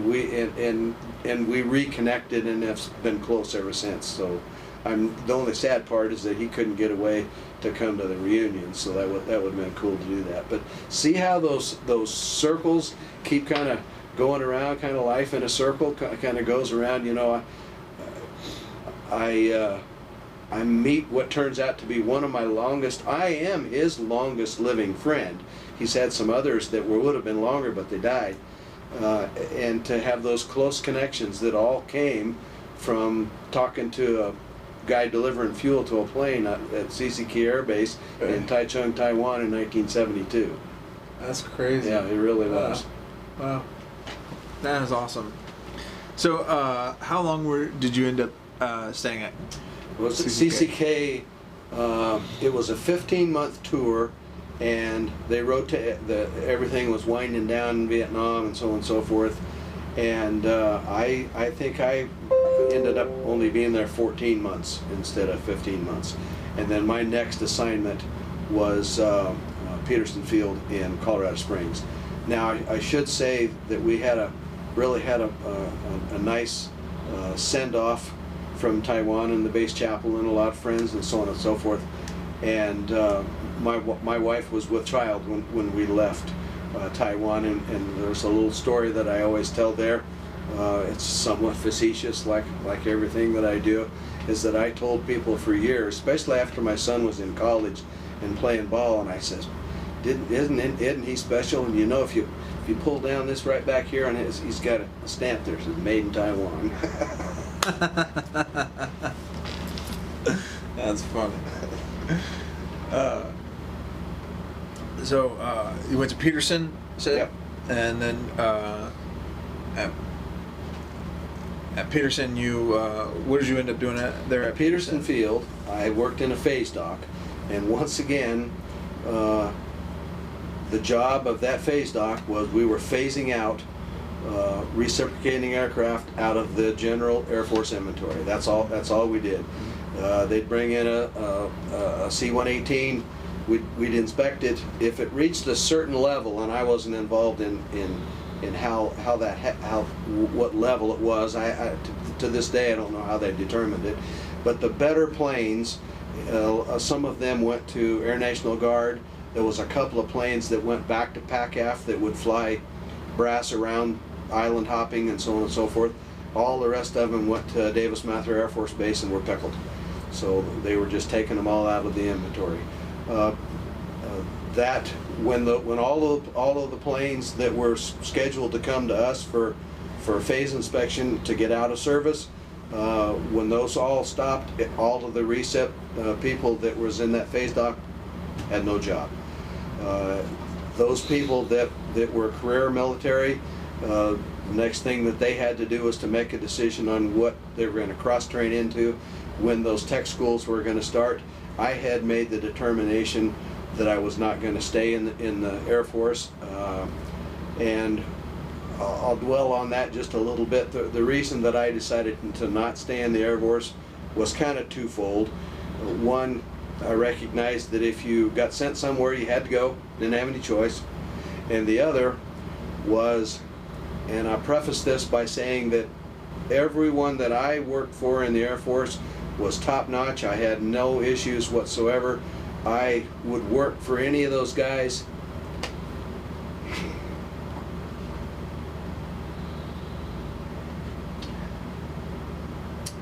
we reconnected and have been close ever since. So the only sad part is that he couldn't get away to come to the reunion, so that would have been cool to do that. But see how those circles keep kind of going around, kind of life in a circle kind of goes around. You know, I meet what turns out to be one of my longest. I am his longest living friend. He's had some others that would have been longer, but they died. And to have those close connections that all came from talking to a guy delivering fuel to a plane at CCK Air Base in Taichung, Taiwan in 1972. That's crazy. Yeah, it really was. Wow. That is awesome. So, how long did you end up staying at? It was at CCK. It was a 15-month tour, and they wrote everything was winding down in Vietnam and so on and so forth. And I think I ended up only being there 14 months instead of 15 months. And then my next assignment was Peterson Field in Colorado Springs. Now I should say that we really had a nice send-off from Taiwan and the base chapel, and a lot of friends and so on and so forth. And my wife was with child when we left Taiwan, and there's a little story that I always tell there. It's somewhat facetious, like everything that I do, is that I told people for years, especially after my son was in college and playing ball, and I says, isn't he special? And you know, if you pull down this right back here, and he's got a stamp there that says "Made in Taiwan." That's funny. So you went to Peterson, said? Yep. And then at Peterson, what did you end up doing there At Peterson Field, I worked in a phase dock, and once again, the job of that phase dock was we were phasing out reciprocating aircraft out of the general Air Force inventory. That's all we did. They'd bring in a C-118. We'd inspect it. If it reached a certain level, and I wasn't involved in what level it was. To this day, I don't know how they determined it. But the better planes, some of them went to Air National Guard. There was a couple of planes that went back to PACAF that would fly brass around island hopping and so on and so forth. All the rest of them went to Davis Mather Air Force Base and were pickled. So they were just taking them all out of the inventory. That when all of the planes that were scheduled to come to us for phase inspection to get out of service, when those all stopped, all of the recip people that was in that phase dock had no job. Those people that were career military, the next thing that they had to do was to make a decision on what they were going to cross-train into, when those tech schools were going to start. I had made the determination that I was not going to stay in the Air Force, and I'll dwell on that just a little bit. The reason that I decided to not stay in the Air Force was kind of twofold. One, I recognized that if you got sent somewhere, you had to go, didn't have any choice. And the other was, and I preface this by saying that everyone that I worked for in the Air Force was top-notch. I had no issues whatsoever. I would work for any of those guys.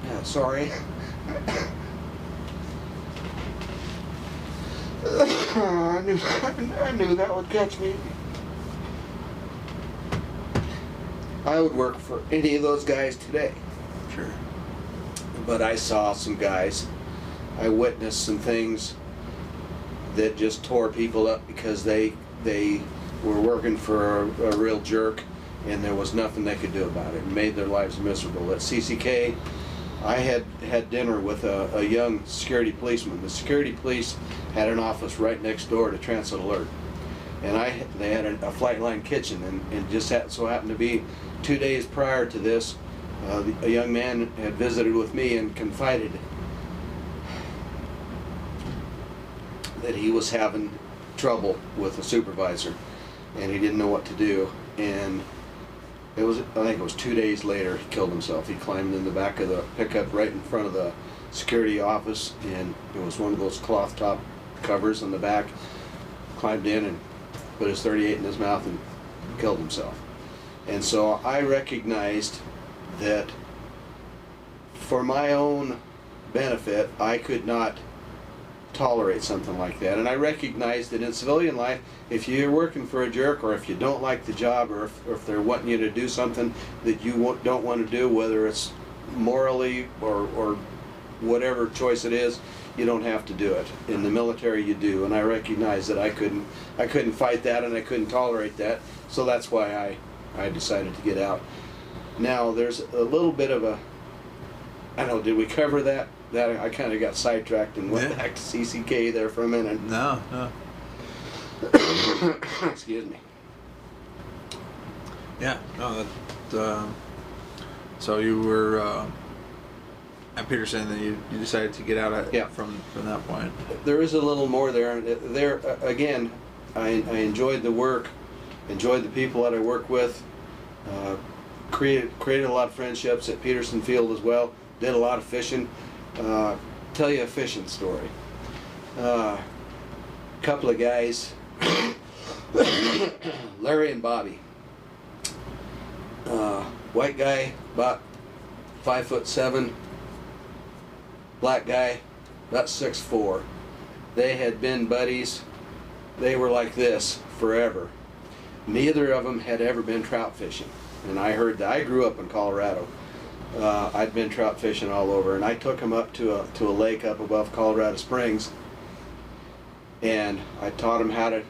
Yeah, sorry. I knew that would catch me. I would work for any of those guys today. Sure. But I saw some guys, I witnessed some things that just tore people up because they were working for a real jerk, and there was nothing they could do about it. It made their lives miserable. At CCK, I had dinner with a young security policeman. The security police had an office right next door to Transit Alert, and they had a flight line kitchen, and just so happened to be 2 days prior to this, a young man had visited with me and confided that he was having trouble with a supervisor and he didn't know what to do, and I think it was 2 days later he killed himself. He climbed in the back of the pickup right in front of the security office, and it was one of those cloth top covers on the back, climbed in and put his .38 in his mouth and killed himself. And so I recognized that for my own benefit, I could not tolerate something like that. And I recognized that in civilian life, if you're working for a jerk, or if you don't like the job, or if they're wanting you to do something that you don't want to do, whether it's morally or whatever choice it is, you don't have to do it. In the military, you do. And I recognized that I couldn't fight that, and I couldn't tolerate that. So that's why I decided to get out. Now, there's a little bit of a, I don't know, did we cover that? That I kind of got sidetracked and went back to CCK there for a minute. No. Excuse me. Yeah, no, so you were at Peterson, then you decided to get out from that point. There is a little more there. Again, I enjoyed the work, enjoyed the people that I work with, created a lot of friendships at Peterson Field as well, did a lot of fishing. Tell you a fishing story. Couple of guys, Larry and Bobby. White guy, about 5'7", black guy, about 6'4". They had been buddies. They were like this forever. Neither of them had ever been trout fishing, and I heard that. I grew up in Colorado. I'd been trout fishing all over, and I took them up to a lake up above Colorado Springs, and I taught them how to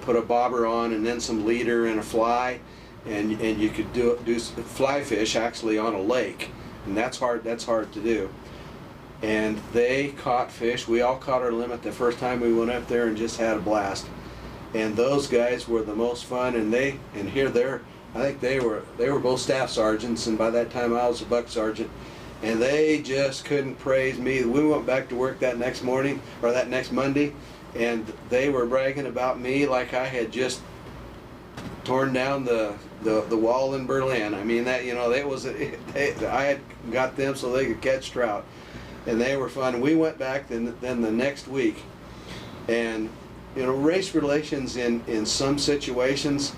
put a bobber on, and then some leader and a fly, and you could do fly fish actually on a lake, and that's hard to do. And they caught fish. We all caught our limit the first time we went up there and just had a blast. And those guys were the most fun, I think they were both staff sergeants, and by that time I was a buck sergeant, and they just couldn't praise me. We went back to work that next morning, or that next Monday, and they were bragging about me like I had just torn down the wall in Berlin. I mean, that, I had got them so they could catch trout, and they were fun. We went back then the next week, and race relations in some situations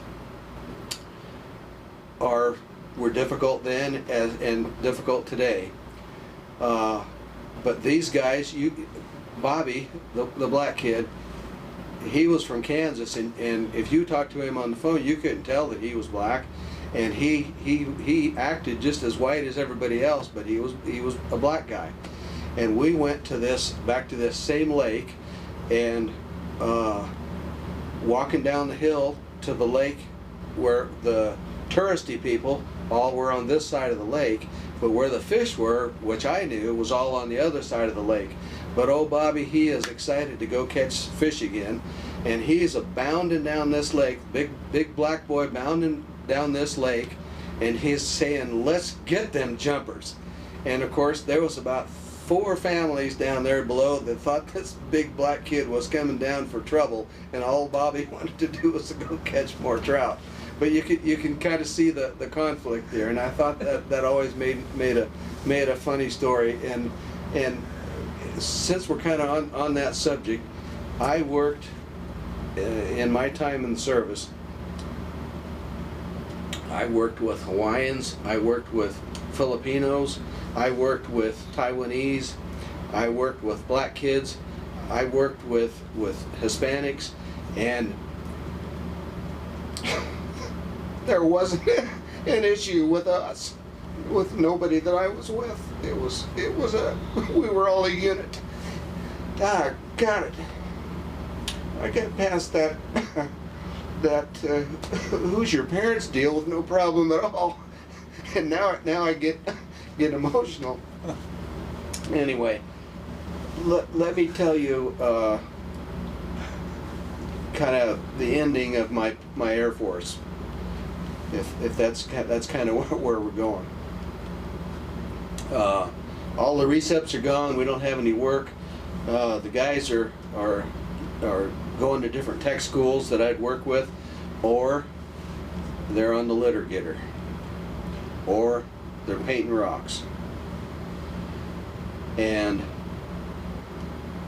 were difficult then and difficult today. But these guys, Bobby, the black kid, he was from Kansas, and if you talked to him on the phone, you couldn't tell that he was black, and he acted just as white as everybody else, but he was a black guy. And we went back to this same lake, and walking down the hill to the lake where the touristy people all were on this side of the lake, but where the fish were, which I knew, was all on the other side of the lake. But old Bobby, he is excited to go catch fish again, and he's bounding down this lake, big black boy bounding down this lake, and he's saying, "Let's get them jumpers." And of course, there was about 4 families down there below that thought this big black kid was coming down for trouble, and all Bobby wanted to do was to go catch more trout. But you can kind of see the conflict there, and I thought that always made a funny story. And since we're kind of on that subject, I worked in my time in the service. I worked with Hawaiians, I worked with Filipinos, I worked with Taiwanese, I worked with black kids, I worked with Hispanics, and there wasn't an issue with us, with nobody that I was with. We were all a unit. Ah, got it. I got past that who's your parents deal with no problem at all, and now I get emotional. Anyway, let me tell you kind of the ending of my Air Force, if that's kind of where we're going. All the receps are gone. We don't have any work. The guys are going to different tech schools that I'd work with, or they're on the litter getter, or they're painting rocks. And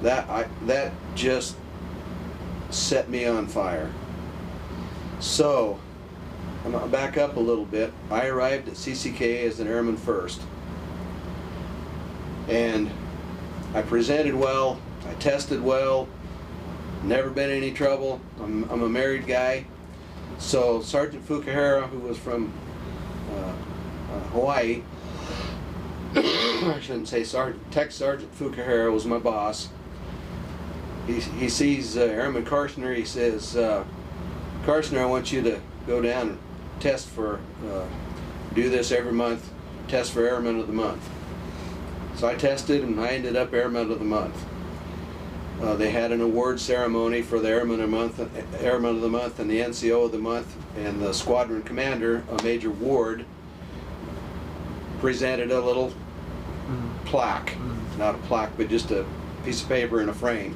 that just set me on fire. So I'm gonna back up a little bit. I arrived at CCK as an airman first, and I presented well, I tested well, never been in any trouble. I'm a married guy. So Sergeant Fukuhara, who was from Hawaii, I shouldn't say Sergeant, Tech Sergeant Fukuhara was my boss. He sees Airman Karschner. He says, "Karschner, I want you to go down and test for, do this every month, test for Airman of the Month." So I tested, and I ended up Airman of the Month. They had an award ceremony for the Airman of the Month, and the NCO of the Month, and the squadron commander, Major Ward, presented a little plaque, not a plaque, but just a piece of paper in a frame.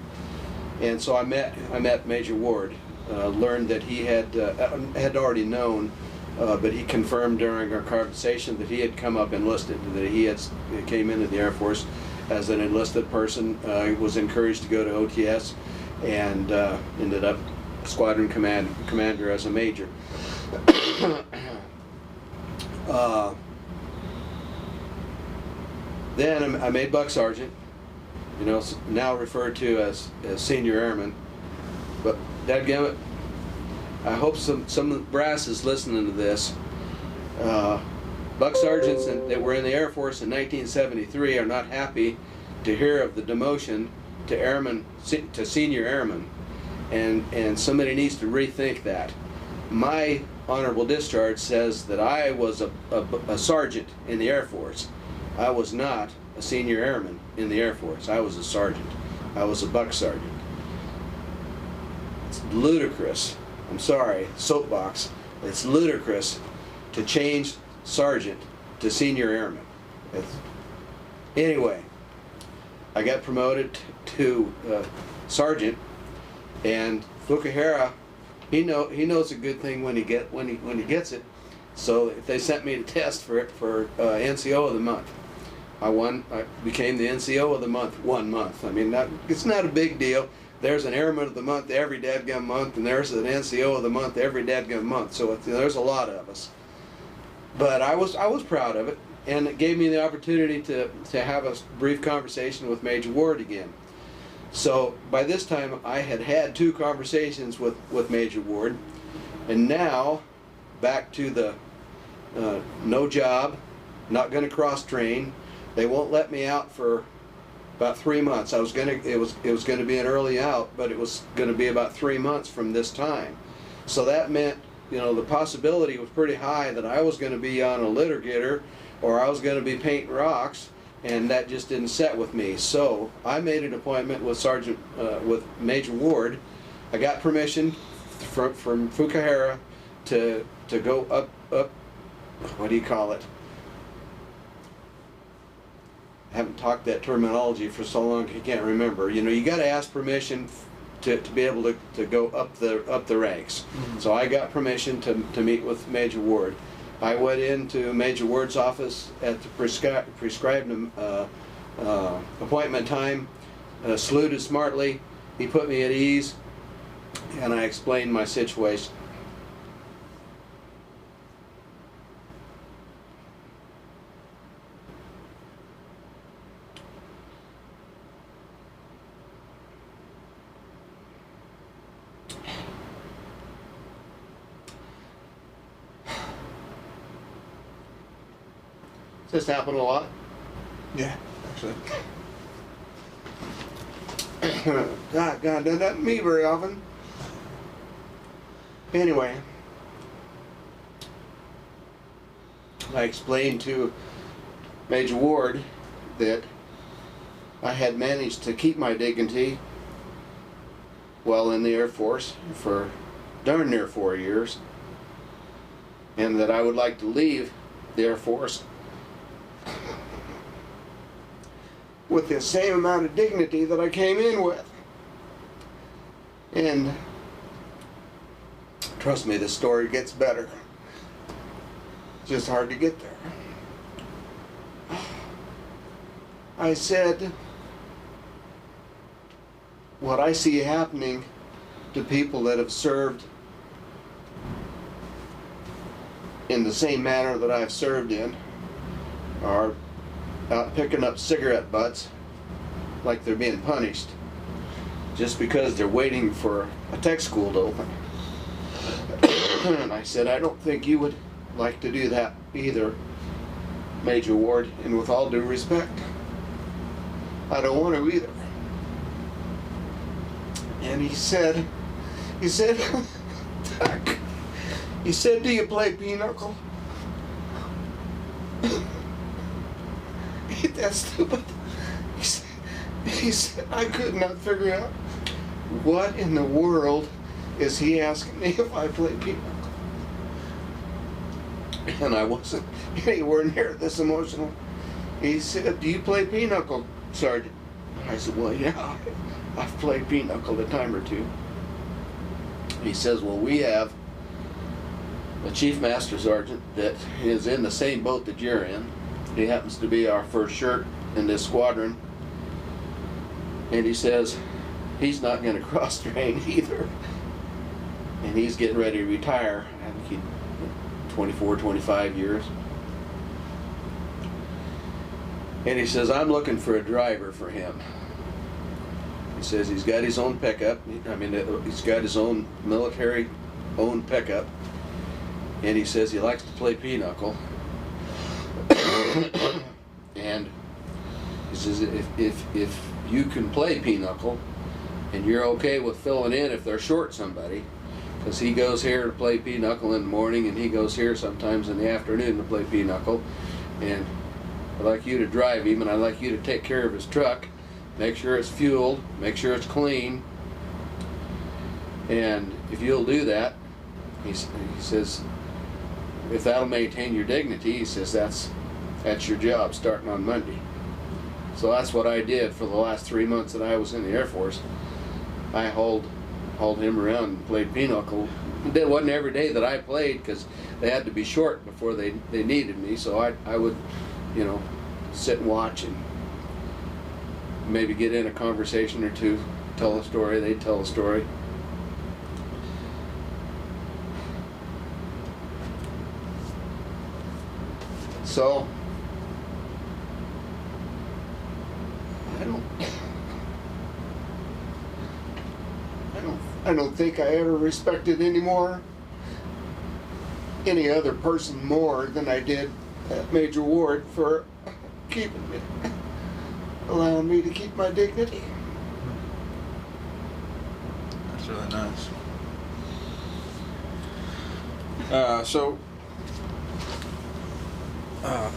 And so I met Major Ward, learned that he had already known, but he confirmed during our conversation that he had come up enlisted, that he came into the Air Force as an enlisted person. He was encouraged to go to OTS, and ended up squadron commander as a major. Then I made Buck Sergeant, now referred to as senior airman. But dadgummit, I hope some brass is listening to this. Buck Sergeants that were in the Air Force in 1973 are not happy to hear of the demotion to senior airman, and somebody needs to rethink that. My honorable discharge says that I was a sergeant in the Air Force. I was not a senior airman in the Air Force. I was a sergeant. I was a Buck Sergeant. It's ludicrous. I'm sorry, soapbox. It's ludicrous to change sergeant to senior airman. Anyway, I got promoted to sergeant, and Fukuhara, he knows a good thing when he gets it. So if they sent me to test for NCO of the month, I became the NCO of the month 1 month. I mean, it's not a big deal. There's an airman of the month every dadgum month, and there's an NCO of the month every dadgum month. So there's a lot of us. But I was proud of it, and it gave me the opportunity to have a brief conversation with Major Ward again. So by this time I had had 2 conversations with Major Ward, and now back to the no job, not going to cross train. They won't let me out for about 3 months. It was going to be an early out, but it was going to be about 3 months from this time. So that meant, you know, the possibility was pretty high that I was going to be on a litigator, or I was going to be painting rocks, and that just didn't set with me. So I made an appointment with with Major Ward. I got permission from Fukuhara to go up, what do you call it? I haven't talked that terminology for so long I can't remember. You know, you got to ask permission to be able to go up the ranks. Mm-hmm. So I got permission to meet with Major Ward. I went into Major Ward's office at the prescribed appointment time, saluted smartly. He put me at ease, and I explained my situation. Does this happen a lot? Yeah, actually. God, doesn't happen to me very often. Anyway, I explained to Major Ward that I had managed to keep my dignity while in the Air Force for darn near 4 years, and that I would like to leave the Air Force with the same amount of dignity that I came in with. And trust me, the story gets better. It's just hard to get there. I said, what I see happening to people that have served in the same manner that I've served in are out picking up cigarette butts like they're being punished just because they're waiting for a tech school to open. And I said, I don't think you would like to do that either, Major Ward, and with all due respect, I don't want to either. And he said, Doc, he said, do you play pinochle? That's stupid. He said, I could not figure out what in the world is he asking me if I play pinochle. And I wasn't anywhere near this emotional. He said, do you play pinochle, Sergeant? I said, well, yeah, I've played pinochle a time or two. He says, well, we have a Chief Master Sergeant that is in the same boat that you're in. He happens to be our first shirt in this squadron. And he says he's not going to cross train either. And he's getting ready to retire. I think he's 24, 25 years. And he says, I'm looking for a driver for him. He says he's got his own pickup. I mean, he's got his own military-owned pickup. And he says he likes to play pinochle. And he says if you can play pinochle and you're okay with filling in if they're short somebody, because he goes here to play pinochle in the morning and he goes here sometimes in the afternoon to play pinochle, and I'd like you to drive him and I'd like you to take care of his truck, make sure it's fueled, make sure it's clean, and if you'll do that, he says, if that'll maintain your dignity, he says that's your job starting on Monday. So that's what I did for the last 3 months that I was in the Air Force. I hauled him around and played pinochle. It wasn't every day that I played because they had to be short before they needed me. So I would, you know, sit and watch and maybe get in a conversation or two, tell a story, they'd tell a story. So I don't think I ever respected any other person more than I did Major Ward for keeping me, allowing me to keep my dignity. That's really nice. So,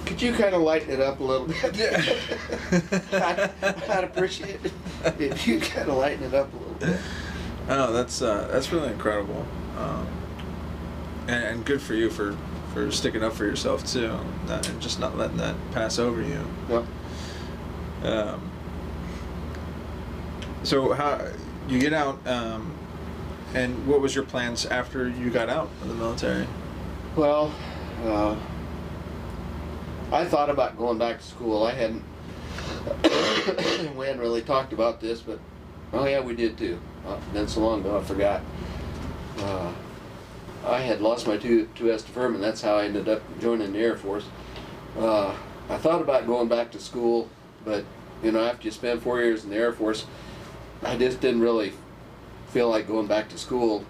could you kind of lighten it up a little bit? yeah. I'd appreciate it if you kind of lighten it up a little bit. Oh, that's really incredible, and good for you for sticking up for yourself too, and just not letting that pass over you. Yep. So how you get out, and what was your plans after you got out of the military? Well, I thought about going back to school. I hadn't. We hadn't really talked about this, but oh yeah, we did too. Been so long ago, I forgot. I had lost my 2S deferment. That's how I ended up joining the Air Force. I thought about going back to school, but after you spend 4 years in the Air Force, I just didn't really feel like going back to school.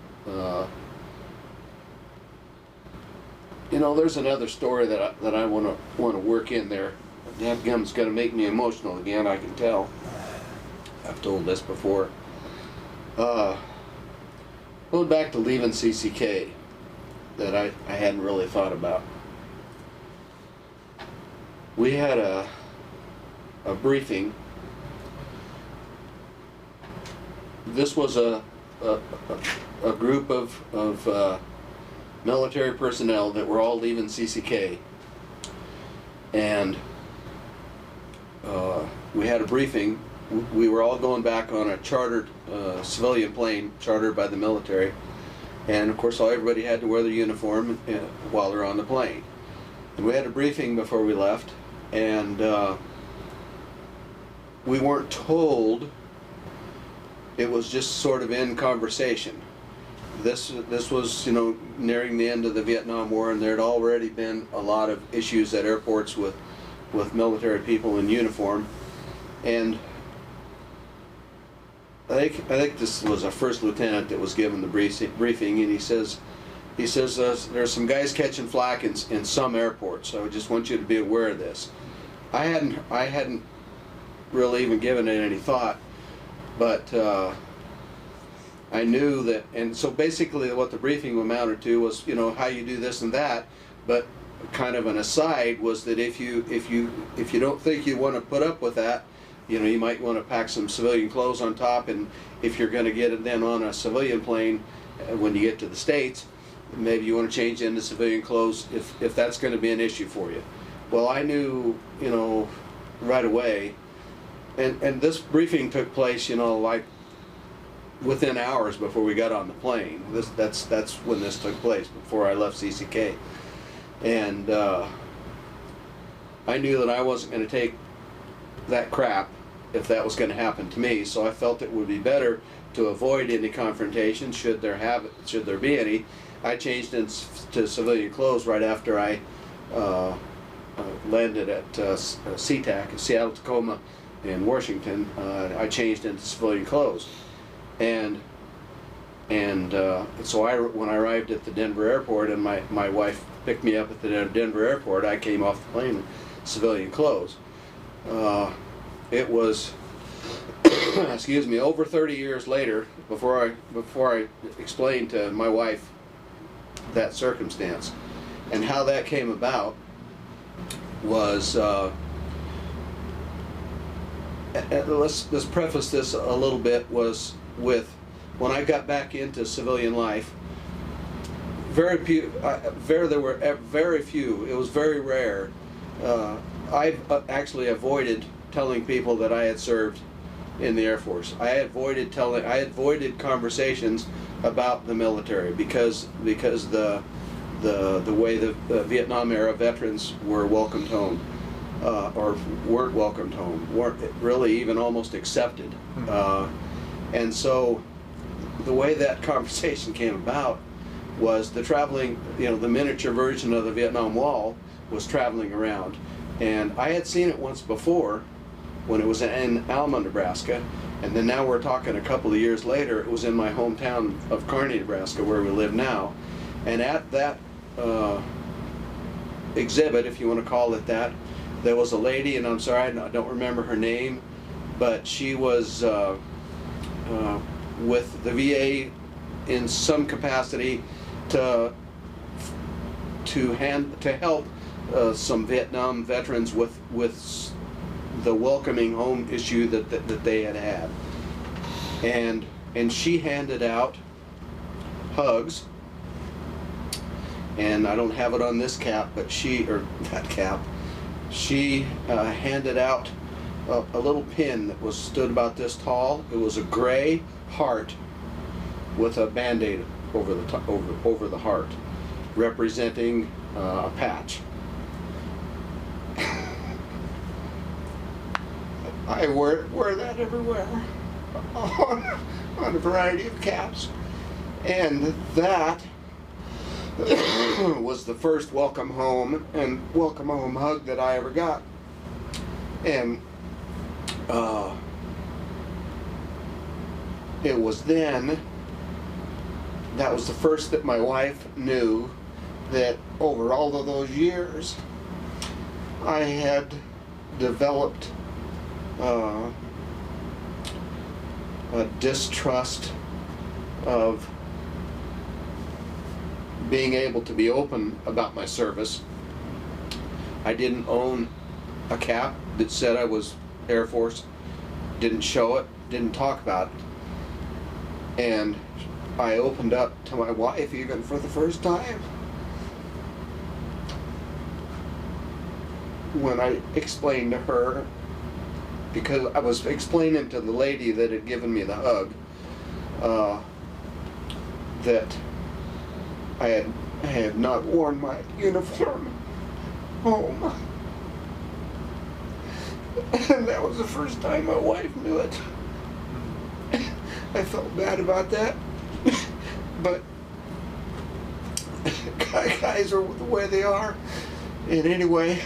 There's another story that I want to work in there. That gum's going to make me emotional again. I can tell. I've told this before. Going back to leaving CCK, that I hadn't really thought about. We had a briefing. This was a group of military personnel that were all leaving CCK, and we had a briefing. We were all going back on a chartered civilian plane, chartered by the military, and of course everybody had to wear their uniform while they're on the plane. And we had a briefing before we left, and we weren't told. It was just sort of in conversation. This was nearing the end of the Vietnam War, and there had already been a lot of issues at airports with military people in uniform, and I think this was a first lieutenant that was given the briefing, and he says there's some guys catching flack in some airports, so I just want you to be aware of this. I hadn't really even given it any thought, but I knew that, and so basically what the briefing amounted to was how you do this and that, but kind of an aside was that if you don't think you want to put up with that, you might want to pack some civilian clothes on top, and if you're going to get it then on a civilian plane when you get to the States, maybe you want to change into civilian clothes if that's going to be an issue for you. Well, I knew right away, and this briefing took place like within hours before we got on the plane. That's when this took place, before I left CCK, and I knew that I wasn't going to take that crap if that was going to happen to me, so I felt it would be better to avoid any confrontation should there be any. I changed into civilian clothes right after I landed at SeaTac, Seattle Tacoma in Washington. I changed into civilian clothes, and so when I arrived at the Denver airport and my wife picked me up at the Denver airport, I came off the plane in civilian clothes. It was, excuse me, over 30 years later before I explained to my wife that circumstance, and how that came about was. Let's preface this a little bit. Was with when I got back into civilian life. There were very few. It was very rare. I actually avoided telling people that I had served in the Air Force. I avoided conversations about the military because the way the Vietnam era veterans were welcomed home, or weren't welcomed home, weren't really even almost accepted, and so the way that conversation came about was the traveling, the miniature version of the Vietnam Wall was traveling around. And I had seen it once before, when it was in Alma, Nebraska. And then now we're talking a couple of years later, it was in my hometown of Kearney, Nebraska, where we live now. And at that exhibit, if you want to call it that, there was a lady, and I'm sorry, I don't remember her name, but she was with the VA in some capacity to help some Vietnam veterans with the welcoming home issue that they had. And she handed out hugs, and I don't have it on this cap, but she handed out a little pin that stood about this tall. It was a gray heart with a band-aid over the heart, representing a patch. I wear that everywhere on a variety of caps, and that was the first welcome home hug that I ever got. And it was then, that was the first that my wife knew that over all of those years I had developed a distrust of being able to be open about my service. I didn't own a cap that said I was Air Force, didn't show it, didn't talk about it. And I opened up to my wife even for the first time when I explained to her, because I was explaining to the lady that had given me the hug, that I had not worn my uniform home. And that was the first time my wife knew it. I felt bad about that, but guys are the way they are. And anyway,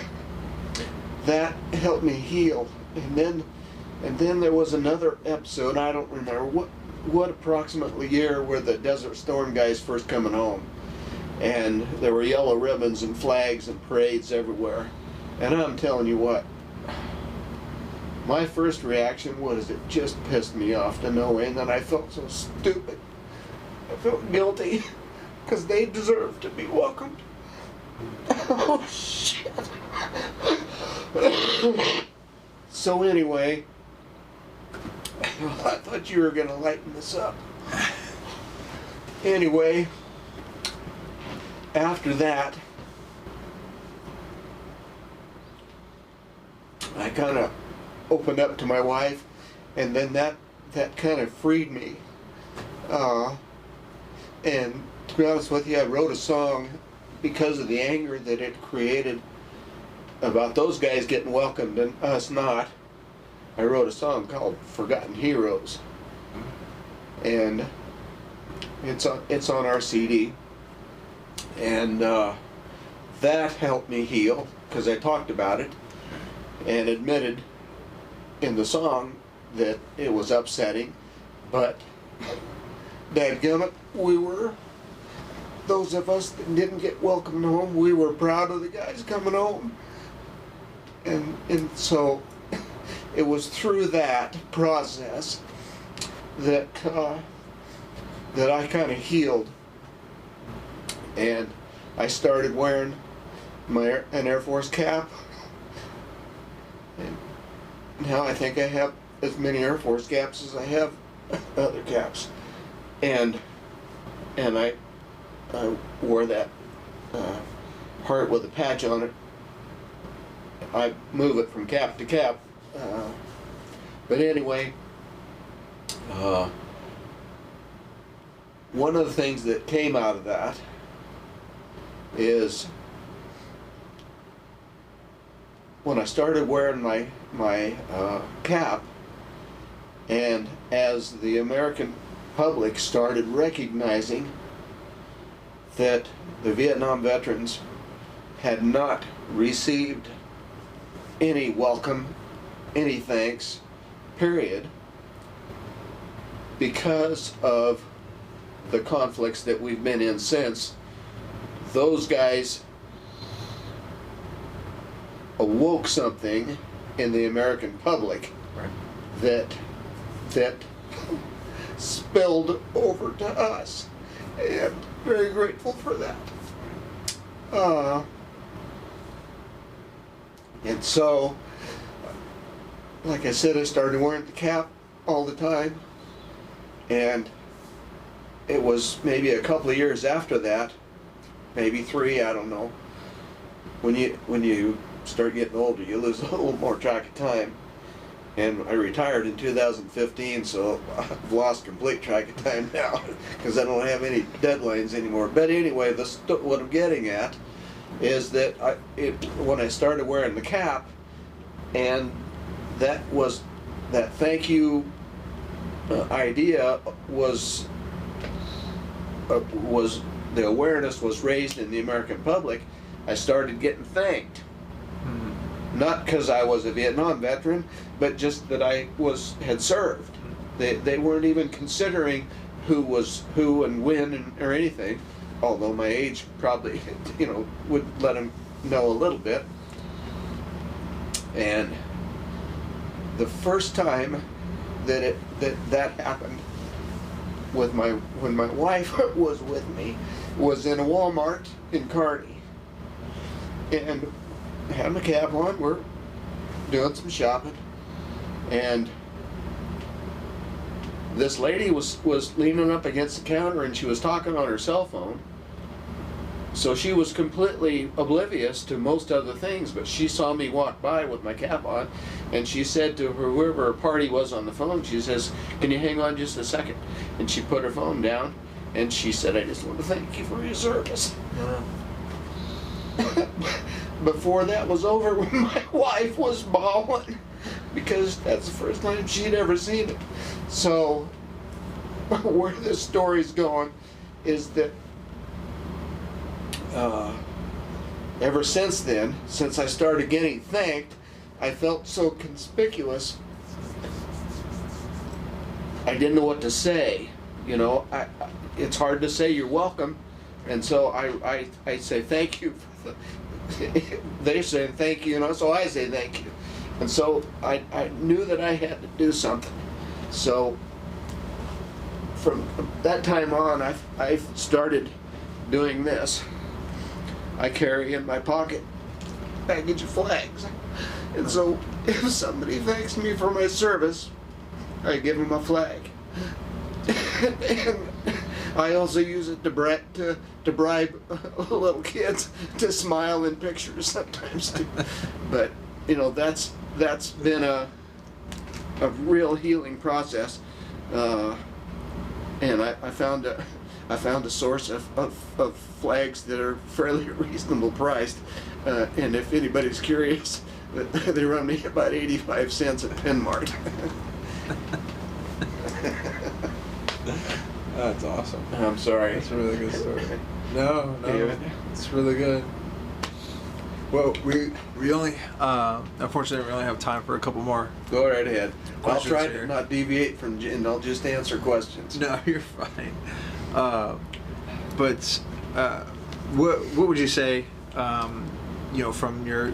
that helped me heal. And then there was another episode, I don't remember what approximately year, where the Desert Storm guys first coming home. And there were yellow ribbons and flags and parades everywhere. And I'm telling you what, my first reaction was it just pissed me off to no end, and I felt so stupid. I felt guilty, because they deserved to be welcomed. Oh, shit. So anyway, I thought you were going to lighten this up. Anyway, after that, I kind of opened up to my wife, and then that kind of freed me. And to be honest with you, I wrote a song because of the anger that it created about those guys getting welcomed and us not. I wrote a song called Forgotten Heroes, and it's on our CD, and that helped me heal, because I talked about it and admitted in the song that it was upsetting, but dadgummit, those of us that didn't get welcomed home, we were proud of the guys coming home. And so it was through that process that I kind of healed, and I started wearing an Air Force cap, and now I think I have as many Air Force caps as I have other caps, and I wore that heart with a patch on it. I move it from cap to cap, but anyway, one of the things that came out of that is when I started wearing my cap, and as the American public started recognizing that the Vietnam veterans had not received any welcome any thanks, period, because of the conflicts that we've been in since. Those guys awoke something in the American public that spilled over to us, and very grateful for that. And so, like I said, I started wearing the cap all the time, and it was maybe a couple of years after that, maybe 3, I don't know. When you start getting older, you lose a little more track of time. And I retired in 2015, so I've lost complete track of time now because I don't have any deadlines anymore. But anyway, what I'm getting at is that when I started wearing the cap, and that thank you idea was the awareness was raised in the American public, I started getting thanked. Not because I was a Vietnam veteran, but just that I had served. They weren't even considering who was who and when or anything, although my age probably, would let them know a little bit. And the first time that happened when my wife was with me was in a Walmart in Kearney, and I had my cap on. We're doing some shopping, and this lady was leaning up against the counter, and she was talking on her cell phone. So she was completely oblivious to most other things, but she saw me walk by with my cap on, and she said to whoever her party was on the phone, she says, "Can you hang on just a second?" And she put her phone down, and she said, "I just want to thank you for your service." Before that was over, my wife was bawling because that's the first time she'd ever seen it. So where this story's going is that ever since then, since I started getting thanked, I felt so conspicuous. I didn't know what to say. It's hard to say you're welcome, and so I say thank you. They say thank you, so I say thank you. And so I knew that I had to do something. So from that time on, I started doing this. I carry in my pocket a package of flags. And so if somebody thanks me for my service, I give them a flag. And I also use it to bribe little kids to smile in pictures sometimes too. But that's been a real healing process, and I found a source of flags that are fairly reasonable priced, and if anybody's curious, they run me about 85 cents at Penmart. That's awesome. I'm sorry. That's a really good story. No, it's really good. Well, we only, unfortunately, we only have time for a couple more. Go right ahead. I'll try here. to not deviate from, and I'll just answer questions. No, you're fine. But what would you say, from your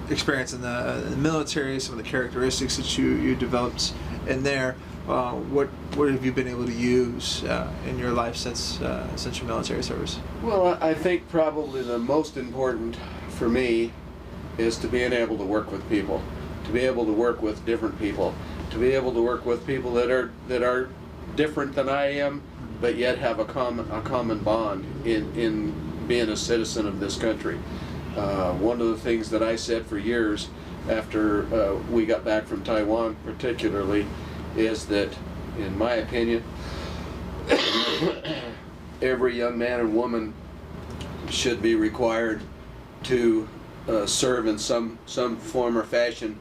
experience in the military, some of the characteristics that you developed in there, what have you been able to use in your life since your military service? Well, I think probably the most important for me is to being able to work with people, to be able to work with different people, to be able to work with people that are different than I am, but yet have a common bond in being a citizen of this country. One of the things that I said for years after we got back from Taiwan particularly is that, in my opinion, every young man and woman should be required to serve in some form or fashion,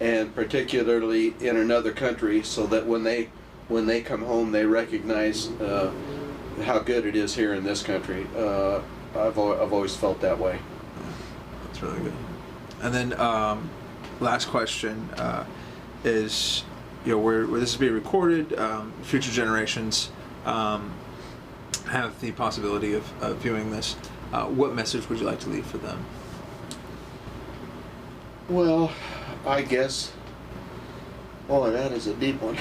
and particularly in another country, so that when they come home they recognize how good it is here in this country. I've always felt that way. That's really good. And then last question is, where this is being recorded, future generations have the possibility of viewing this. What message would you like to leave for them? Well, I guess. Oh, that is a deep one.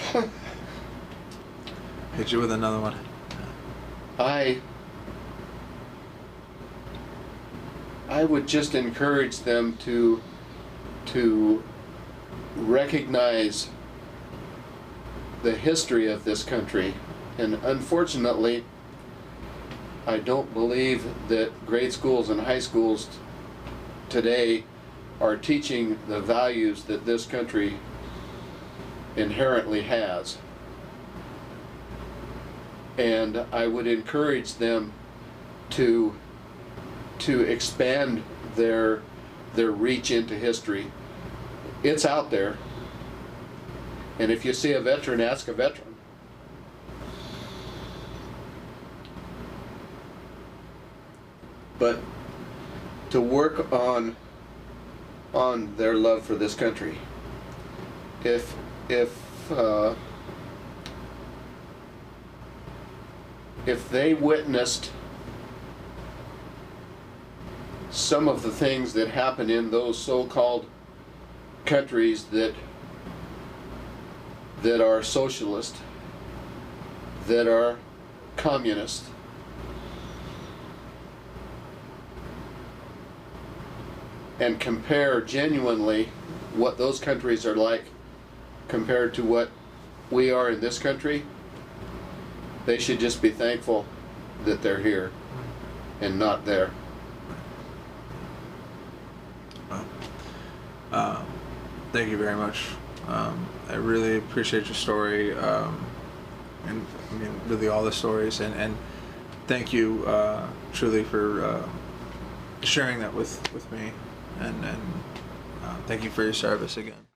Hit you with another one. I would just encourage them to recognize the history of this country, and unfortunately, I don't believe that grade schools and high schools today are teaching the values that this country inherently has. And I would encourage them to expand their reach into history. It's out there. And if you see a veteran, ask a veteran. But to work on their love for this country. If they witnessed some of the things that happen in those so-called countries that are socialist, that are communist, and compare genuinely what those countries are like compared to what we are in this country, they should just be thankful that they're here and not there. Thank you very much. I really appreciate your story, and I mean really all the stories, and thank you truly for sharing that with me, and thank you for your service again.